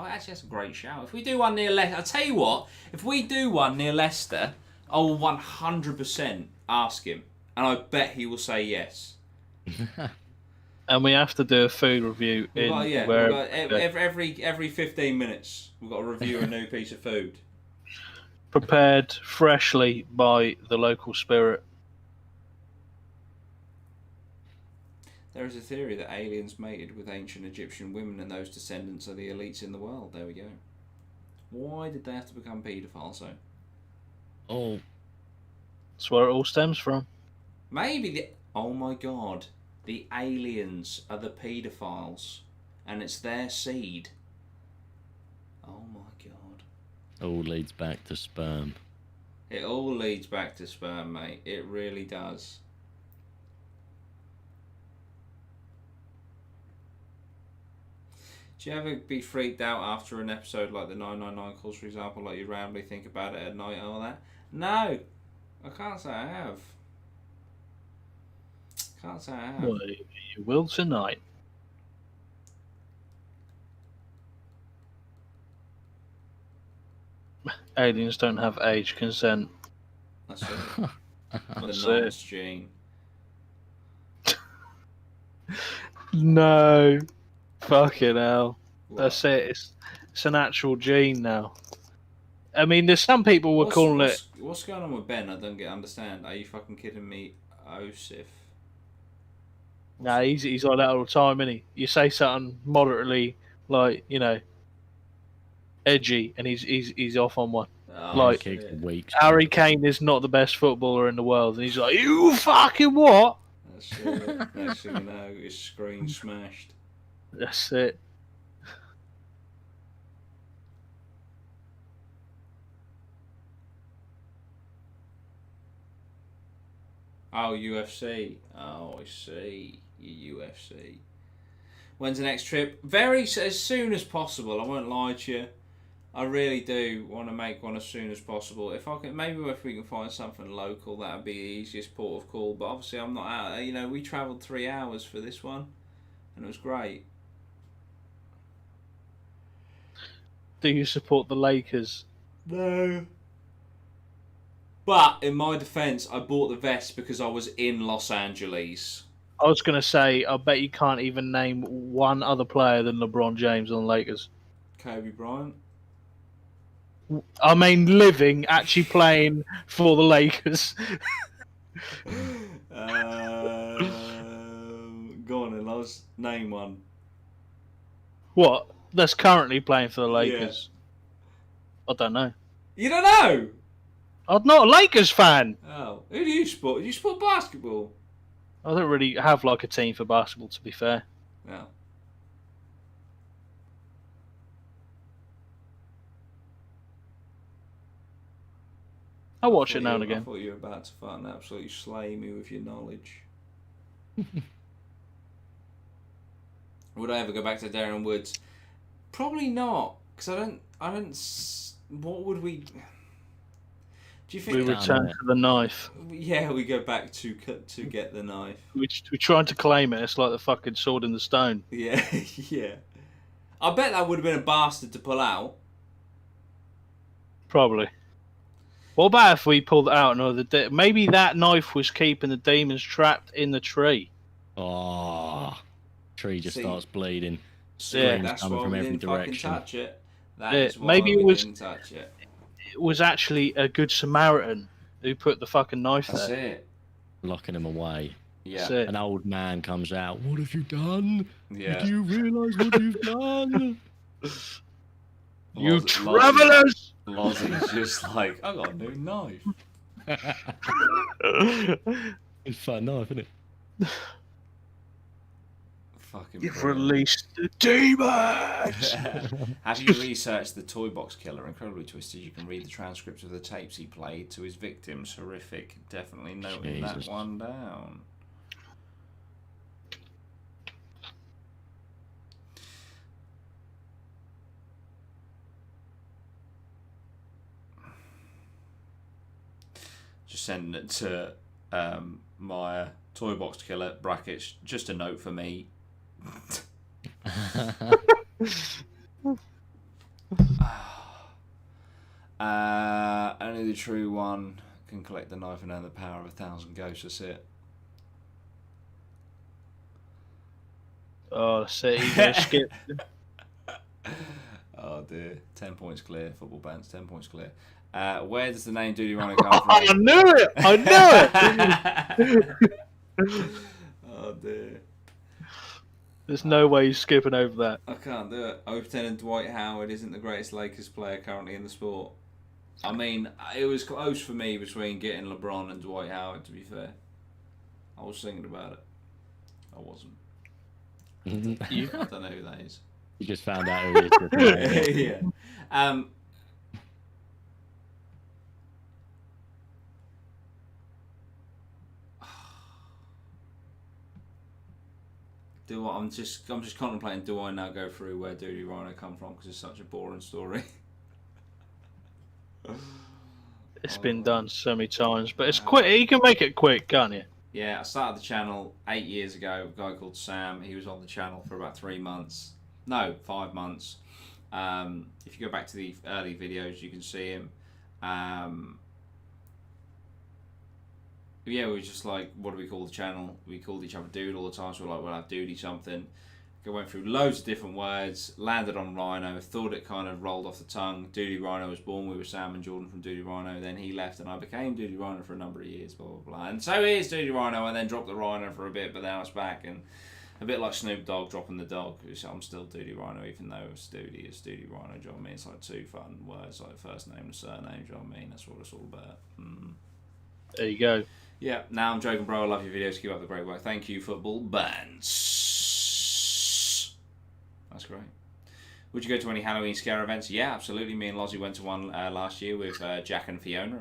actually, that's a great shout. If we do one near Leicester, I'll tell you what. If we do one near Leicester, I will 100% ask him, and I bet he will say yes. and we have to do a food review every 15 minutes. We've got to review a new piece of food. Prepared freshly by the local spirit. There is a theory that aliens mated with ancient Egyptian women, and those descendants are the elites in the world. There we go. Why did they have to become paedophiles, though? Oh. That's where it all stems from. Maybe oh my god. The aliens are the paedophiles, and it's their seed. Oh my god. All leads back to sperm. It all leads back to sperm, mate. It really does. Do you ever be freaked out after an episode like the 999 calls, for example, like you randomly think about it at night and all that? No, I can't say I have. Can't say I have. Well, you will tonight. Aliens don't have age consent. That's it. That's The it. nonce gene. No. Fucking hell. What? That's it. It's an actual gene now. I mean, there's some people were calling it. What's going on with Ben? I don't understand. Are you fucking kidding me, Osif? Nah, he's like that all the time, isn't he? You say something moderately, like, edgy, and he's off on one. Oh, Like, shit. Harry Kane is not the best footballer in the world, and he's like, you fucking what? That's it. Next thing you know, his screen smashed. That's it. Oh, UFC. Oh, I see. UFC. When's the next trip? As soon as possible. I won't lie to you. I really do want to make one as soon as possible. If I can, maybe if we can find something local, that would be the easiest port of call. But obviously, I'm not out. We travelled 3 hours for this one, and it was great. Do you support the Lakers? No. But in my defence, I bought the vest because I was in Los Angeles. I was going to say, I bet you can't even name one other player than LeBron James on the Lakers. Kobe Bryant. I mean, living, actually playing for the Lakers. Go on then, Loz. Name one. What? That's currently playing for the Lakers. Yeah. I don't know. You don't know? I'm not a Lakers fan. Oh. Who do you support? Do you support basketball? I don't really have like a team for basketball, to be fair. No. I watch it now and again. I thought you were about to fucking absolutely slay me with your knowledge. Would I ever go back to Darren Woods? Probably not, because I don't. What would we? Do you think we return to the knife? Yeah, we go back to get the knife. We tried to claim it. It's like the fucking sword in the stone. Yeah, yeah. I bet that would have been a bastard to pull out. Probably. What about if we pulled it out another day? Maybe that knife was keeping the demons trapped in the tree. Oh, tree just starts bleeding. Yeah, that's why from every direction. Touch it. That is why maybe we didn't touch it. It was actually a good Samaritan who put the fucking knife there. That's it. Locking him away. Yeah. An old man comes out. What have you done? Yeah. Do you realise what you've done? You travellers! Lozzie's just like, I got a new knife. It's a fun knife, isn't it? Fucking You've released the demons! Have you researched the Toybox killer? Incredibly twisted. You can read the transcripts of the tapes he played to his victims. Horrific. Definitely noting that one down. Just sending it to my Toybox killer brackets. Just a note for me. Only the true one can collect the knife and earn the power of 1,000 ghosts. That's it. Oh, so you gonna skip? Oh dear. 10 points clear. Football bands. 10 points clear. Where does the name Dudey Rhino come from? I knew it! I knew it! Oh dear. There's no way you're skipping over that. I can't do it. I was pretending Dwight Howard isn't the greatest Lakers player currently in the sport. I mean, it was close for me between getting LeBron and Dwight Howard, to be fair. I was thinking about it. I wasn't. I don't know who that is. You just found out who it is. Yeah. I'm just contemplating. Do I now go through where Dudey Rhino come from? Because it's such a boring story. It's been done so many times, but it's quick. You can make it quick, can't you? Yeah, I started the channel 8 years ago. A guy called Sam. He was on the channel for about 3 months. No, 5 months. If you go back to the early videos, you can see him. Yeah, we were just like, what do we call the channel? We called each other Dude all the time, so we're like, we'll have Dudey something. I went through loads of different words, landed on Rhino, thought it kind of rolled off the tongue. Dudey Rhino was born. We were Sam and Jordan from Dudey Rhino. Then he left and I became Dudey Rhino for a number of years, blah, blah, blah. And so here's Dudey Rhino, and then dropped the Rhino for a bit, but now it's back. And a bit like Snoop Dogg dropping the dog. I'm still Dudey Rhino, even though it's Dudey Rhino, do you know what I mean? It's like two fun words, like first name and surname, do you know what I mean? That's what it's all about. There you go. Yeah, now I'm joking, bro. I love your videos. Keep up the great work. Thank you, football bands. That's great. Would you go to any Halloween scare events? Yeah, absolutely. Me and Lozzie went to one last year with Jack and Fiona.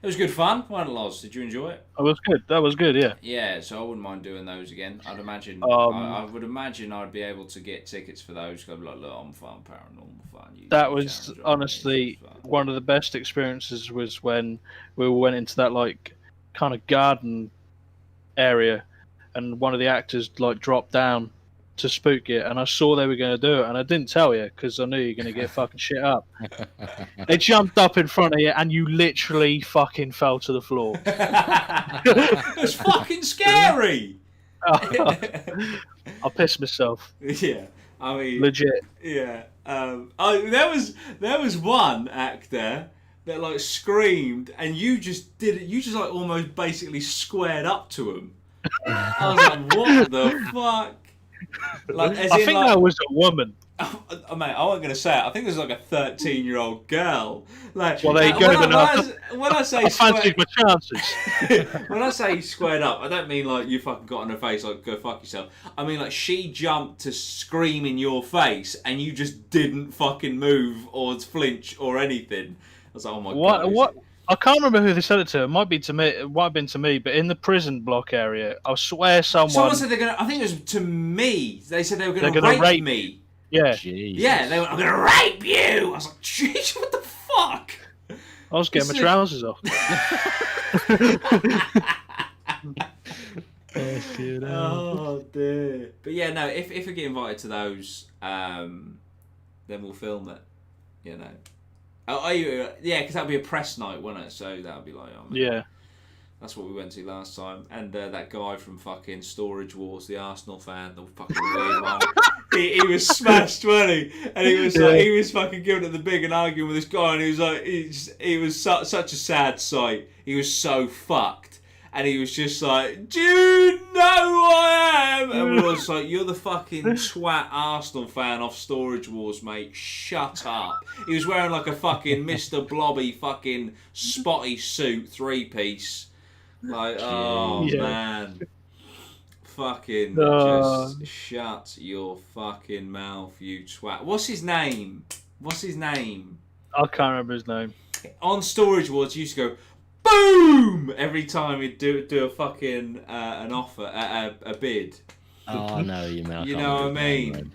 It was good fun, wasn't it, Loz? Did you enjoy it? That was good. That was good. Yeah. Yeah, so I wouldn't mind doing those again. I'd imagine. I would imagine I'd be able to get tickets for those. Cause I'd be like, look, I'm fun, paranormal fun. That was honestly one of the best experiences. Was when we went into that like kind of garden area, and one of the actors like dropped down to spook you, and I saw they were going to do it, and I didn't tell you because I knew you're going to get fucking shit up. They jumped up in front of you, and you literally fucking fell to the floor. It was fucking scary. I pissed myself. Yeah, I mean, legit. Yeah. There was one actor that like screamed, and you just did it. You just like almost basically squared up to him. I was like, what the fuck? Like, I think that was a woman. Oh, mate, I wasn't going to say it. I think there's like a 13-year-old girl. Like, well, there you go. When I say I fancied my chances. When I say squared up, I don't mean like you fucking got on her face like go fuck yourself. I mean like she jumped to scream in your face and you just didn't fucking move or flinch or anything. I was like, oh my god. What? I can't remember who they said it to. It might be to me. It might have been to me. But in the prison block area, I swear someone said they're gonna. I think it was to me. They said they were gonna rape me. Yeah. Jesus. Yeah, they were. I'm gonna rape you. I was like, jeez, what the fuck? I was getting my trousers off. Oh dear. But yeah, no. If we get invited to those, then we'll film it. You know. Oh, yeah, because that'd be a press night, wouldn't it? So that'd be like, oh, man. Yeah. That's what we went to last time. And that guy from fucking Storage Wars, the Arsenal fan, the fucking weird one, he was smashed, wasn't he? And he was like, he was fucking giving it the big and arguing with this guy, and he was like, he was such a sad sight. He was so fucked. And he was just like, do you know who I am? And we were just like, you're the fucking twat Arsenal fan off Storage Wars, mate. Shut up. He was wearing like a fucking Mr. Blobby fucking spotty suit, 3-piece. Like, oh, man. Fucking just shut your fucking mouth, you twat. What's his name? I can't remember his name. On Storage Wars, he used to go, boom! Every time he'd do a fucking an offer, a bid. Oh, I know you mean. You know what I mean?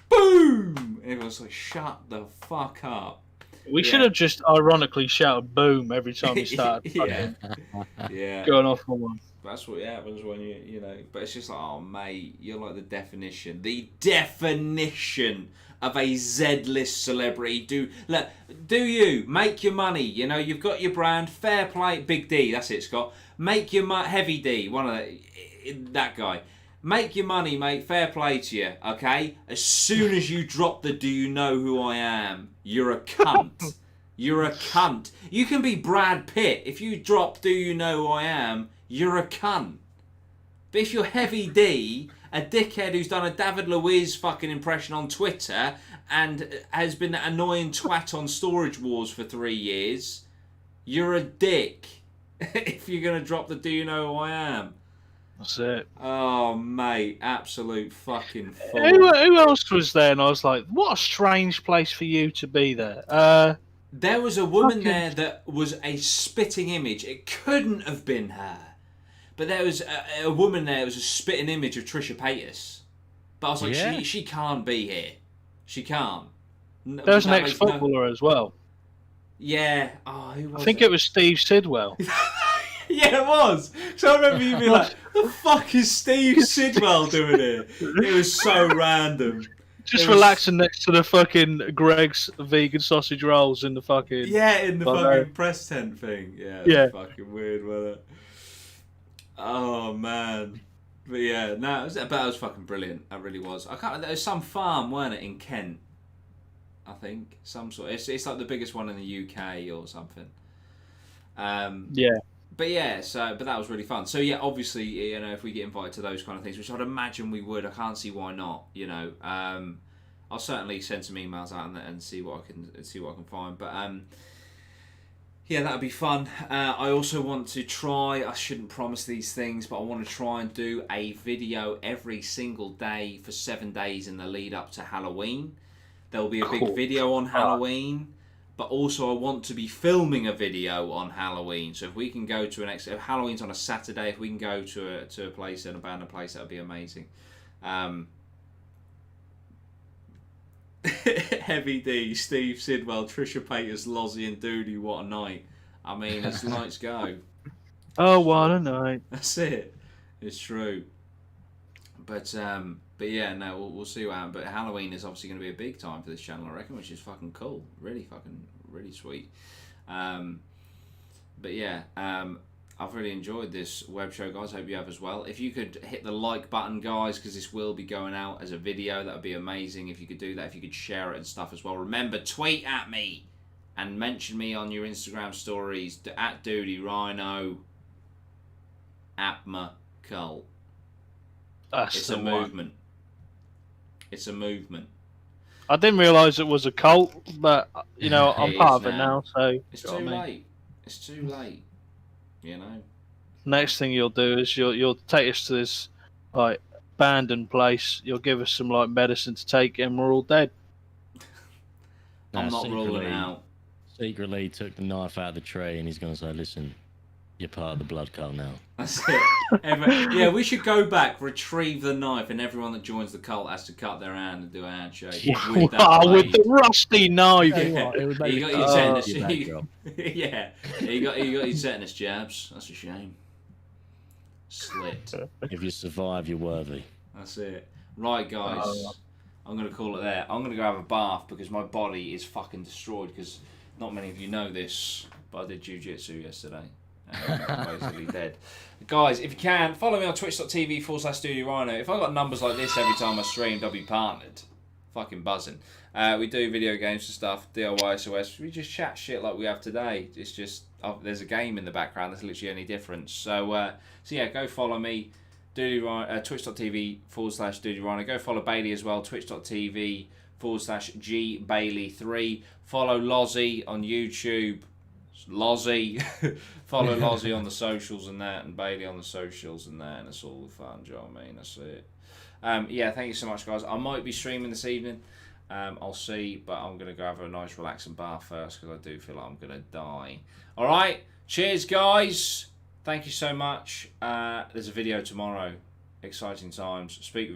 Boom! And everyone's like, shut the fuck up. We should have just ironically shouted boom every time we started going off on one. That's what happens when you know. But it's just like, oh, mate, you're like the definition of a Z-list celebrity. Do you make your money? You know, you've got your brand. Fair play, Big D. That's it, Scott. Make your Heavy D. That guy. Make your money, mate. Fair play to you. Okay. As soon as you drop the "Do you know who I am?" you're a cunt. You're a cunt. You can be Brad Pitt. If you drop "Do you know who I am?" you're a cunt. But if you're Heavy D, a dickhead who's done a David Luiz fucking impression on Twitter and has been an annoying twat on Storage Wars for 3 years, you're a dick. If you're going to drop the "Do you know who I am?" That's it. Oh, mate, absolute fucking fool. Who else was there? And I was like, what a strange place for you to be there. There was a woman there that was a spitting image. It couldn't have been her. But there was a woman there that was a spitting image of Trisha Paytas. But I was like, she can't be here. She can't. There was an ex-footballer as well. Yeah. Oh, who was I think it was Steve Sidwell. Yeah, it was. So I remember you being like, the fuck is Steve Sidwell doing here? It was so random. Just relaxing next to the fucking Greg's vegan sausage rolls in the fucking... Yeah, in the fucking press tent thing. Yeah, it was fucking weird, wasn't it? Oh, man. But yeah, no, it was fucking brilliant. That really was. I can't. There was some farm, weren't it, in Kent? I think some sort. It's like the biggest one in the UK or something. Yeah. But yeah, but that was really fun. So yeah, obviously, you know, if we get invited to those kind of things, which I'd imagine we would, I can't see why not. You know, I'll certainly send some emails out and see what I can find. But yeah, that'd be fun. I also want to try. I shouldn't promise these things, but I want to try and do a video every single day for 7 days in the lead up to Halloween. There will be a big video on Halloween. But also I want to be filming a video on Halloween. So if we can go to if Halloween's on a Saturday, if we can go to a place, an abandoned place, that would be amazing. Heavy D, Steve Sidwell, Trisha Paytas, Lozzie and Dudey, what a night. I mean, as nights go. Oh, what a night. That's it. It's true. But yeah, no, we'll see what happens. But Halloween is obviously going to be a big time for this channel, I reckon, which is fucking cool. Really sweet. But yeah, I've really enjoyed this web show, guys. Hope you have as well. If you could hit the like button, guys, because this will be going out as a video, that would be amazing. If you could do that, if you could share it and stuff as well. Remember, tweet at me and mention me on your Instagram stories at Dudey, Rhino, Apma, Cult. It's a movement. It's a movement. I didn't realise it was a cult, but you know I'm part of it now, so it's too late. It's too late. You know. Next thing you'll do is you'll take us to this like abandoned place. You'll give us some like medicine to take, and we're all dead. I'm not ruling out. Secretly took the knife out of the tray, and he's going to say, "Listen, you're part of the blood cult now." That's it. Yeah, we should go back, retrieve the knife, and everyone that joins the cult has to cut their hand and do a handshake with that blade. With the rusty knife. Yeah. You got your tetanus. Yeah, you got your tetanus jabs. That's a shame. Slit. If you survive, you're worthy. That's it. Right, guys. I'm gonna call it there. I'm gonna go have a bath because my body is fucking destroyed. Because not many of you know this, but I did jiu-jitsu yesterday. I'm basically dead. Guys, if you can, follow me on twitch.tv/Dudey Rhino. If I got numbers like this every time I streamed, I'll be partnered. Fucking buzzing. We do video games and stuff, DIY, SOS. We just chat shit like we have today. It's just, there's a game in the background. That's literally any difference. So yeah, go follow me. Twitch.tv/Dudey Rhino. Go follow Bailey as well. Twitch.tv/GBailey3. Follow Lozzie on YouTube. Lozzie. Follow Lozzie on the socials and that, and Bailey on the socials and that, and it's all fun, do you know what I mean? That's it. Yeah, thank you so much, guys. I might be streaming this evening. I'll see, but I'm going to go have a nice relaxing bath first because I do feel like I'm going to die. Alright, cheers, guys. Thank you so much. There's a video tomorrow. Exciting times. Speak with you.